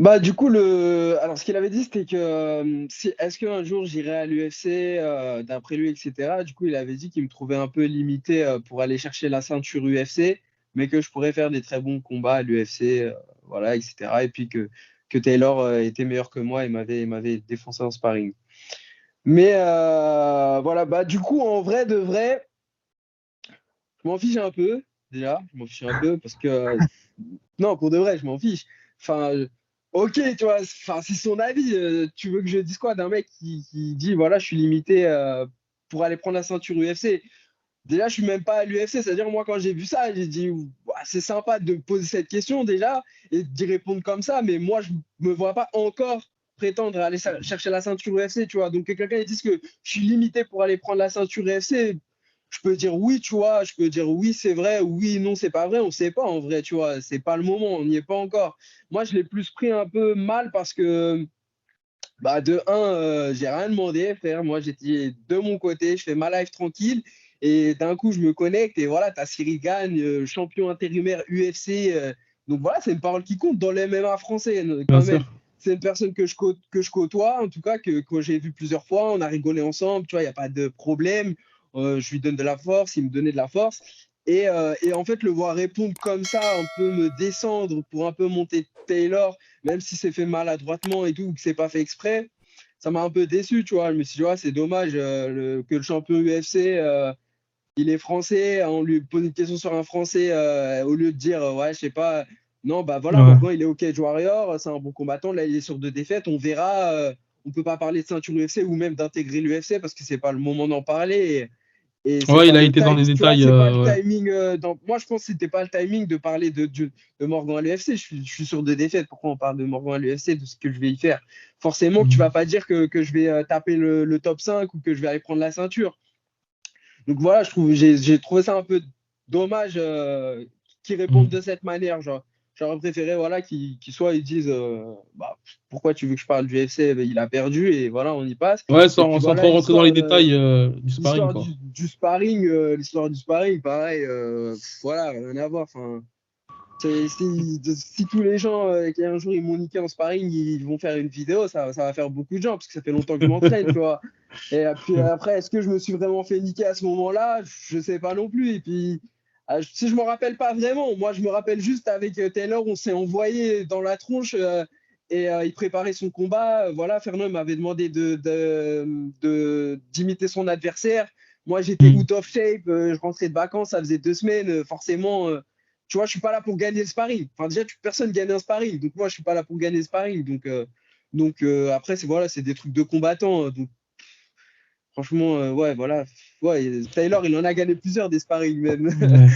S3: Bah, du coup, alors, ce qu'il avait dit, c'était que est-ce qu'un jour j'irai à l'UFC, d'après lui, etc. Du coup, il avait dit qu'il me trouvait un peu limité pour aller chercher la ceinture UFC, mais que je pourrais faire des très bons combats à l'UFC, voilà, etc. Et puis que Taylor était meilleur que moi et m'avait défoncé en sparring. Mais voilà, bah, du coup, en vrai de vrai, je m'en fiche un peu, déjà. Je m'en fiche un peu parce que, non, pour de vrai, je m'en fiche. Enfin, ok, tu vois, enfin, c'est son avis. Tu veux que je dise quoi d'un mec qui dit, voilà, je suis limité pour aller prendre la ceinture UFC. Déjà, je suis même pas à l'UFC. C'est-à-dire, moi, quand j'ai vu ça, j'ai dit, ouah, c'est sympa de me poser cette question déjà et d'y répondre comme ça, mais moi, je me vois pas encore prétendre aller chercher la ceinture UFC, tu vois. Donc, que quelqu'un dise que je suis limité pour aller prendre la ceinture UFC, je peux dire oui, tu vois. Je peux dire oui, c'est vrai, oui, non, c'est pas vrai. On sait pas en vrai, tu vois. C'est pas le moment, on n'y est pas encore. Moi, je l'ai plus pris un peu mal parce que, bah, de un, j'ai rien demandé, frère. Moi, j'étais de mon côté, je fais ma life tranquille. Et d'un coup, je me connecte et voilà, t'as Cyril Gagne, champion intérimaire UFC. Donc voilà, c'est une parole qui compte dans le MMA français,
S1: Bien
S3: quand
S1: sûr.
S3: même. C'est une personne que je côtoie, en tout cas, que j'ai vu plusieurs fois. On a rigolé ensemble, tu vois, il n'y a pas de problème. Je lui donne de la force, il me donnait de la force. Et en fait, le voir répondre comme ça, un peu me descendre pour un peu monter Taylor, même si c'est fait maladroitement et tout, ou que c'est pas fait exprès, ça m'a un peu déçu, tu vois. Je me suis dit, ouais, c'est dommage que le champion UFC, il est français, on lui pose une question sur un français, au lieu de dire, ouais, je sais pas, non, bah voilà,
S1: Ouais.
S3: Morgan, il est Cage Warrior, c'est un bon combattant, là, il est sur 2 défaites, on verra. On peut pas parler de ceinture UFC ou même d'intégrer l'UFC parce que c'est pas le moment d'en parler. Et c'est
S1: Ouais, il
S3: pas
S1: a
S3: le
S1: été dans
S3: time,
S1: les
S3: tu vois,
S1: détails.
S3: c'est pas le
S1: Ouais.
S3: timing. Moi, je pense que c'était pas le timing de parler de Morgan à l'UFC. Je suis sur 2 défaites. Pourquoi on parle de Morgan à l'UFC, de ce que je vais y faire? Forcément que tu vas
S1: Mhm.
S3: pas dire que je vais taper le top 5 ou que je vais aller prendre la ceinture. Donc voilà, j'ai trouvé ça un peu dommage qu'ils répondent de
S1: Mhm.
S3: cette manière. Genre, j'aurais préféré voilà, qu'ils soit ils disent bah, pourquoi tu veux que je parle du UFC? Ben, il a perdu et voilà, on y passe.
S1: Ouais,
S3: Et puis
S1: sans
S3: voilà,
S1: trop rentrer dans les détails du sparring,
S3: l'histoire
S1: quoi.
S3: l'histoire du sparring, pareil, voilà, rien à voir. Enfin, si tous les gens qui un jour ils m'ont niqué en sparring, ils vont faire une vidéo, ça va faire beaucoup de gens parce que ça fait longtemps que je m'entraîne, tu vois. Et puis après, est-ce que je me suis vraiment fait niquer à ce moment-là? Je sais pas non plus. Et puis, si je me rappelle pas vraiment, moi je me rappelle juste avec Taylor, on s'est envoyé dans la tronche et il préparait son combat. Voilà, Fernand m'avait demandé d'imiter son adversaire. Moi j'étais
S1: Mhm.
S3: out of shape, je rentrais de vacances, ça faisait 2 semaines. Forcément, tu vois, je suis pas là pour gagner le sparring. Enfin, déjà, personne gagne un sparring. Donc moi, je suis pas là pour gagner le sparring. Donc après, c'est des trucs de combattants. Donc franchement, ouais, voilà. Ouais, Taylor, il en a gagné plusieurs des sparring même.
S1: Ouais.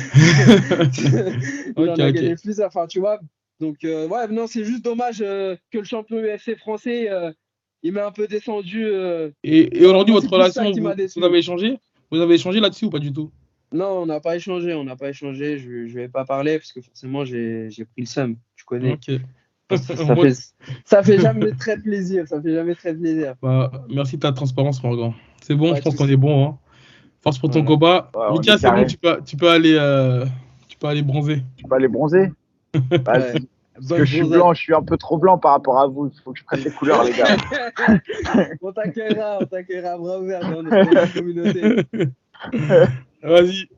S3: Il
S1: Ok,
S3: en a
S1: ok.
S3: gagné plusieurs. Enfin, tu vois. Donc, ouais, non, c'est juste dommage que le champion UFC français, il m'a un peu descendu.
S1: Et
S3: Voilà,
S1: aujourd'hui,
S3: moi, c'est
S1: votre
S3: plus ça
S1: relation,
S3: qui m'a
S1: vous
S3: déçu.
S1: avez échangé? Vous avez échangé là-dessus ou pas du tout?
S3: Non, on n'a pas échangé. On n'a pas échangé. Je vais pas parler parce que forcément, j'ai pris le seum. Tu connais.
S1: Ok.
S3: Ça,
S1: Au
S3: ça
S1: moins,
S3: fait, ça fait jamais très plaisir. Ça fait jamais très plaisir.
S1: bah, merci de ta transparence, Morgan. C'est bon, je
S3: Pas de
S1: pense qu'on est
S3: souci.
S1: bon, hein. Force pour ton
S3: Voilà.
S1: combat.
S2: Ouais, on est
S1: Mika, c'est bon,
S2: carré.
S1: tu peux aller bronzer.
S2: Tu peux aller bronzer?
S3: Ouais.
S2: Vas-y. Parce que
S3: Bonne
S2: je suis
S3: bronzette.
S2: blanc, je suis un peu trop blanc par rapport à vous. Il faut que je prenne des couleurs, les gars.
S3: On t'accueillera, bras ouverts dans notre communauté.
S1: Vas-y.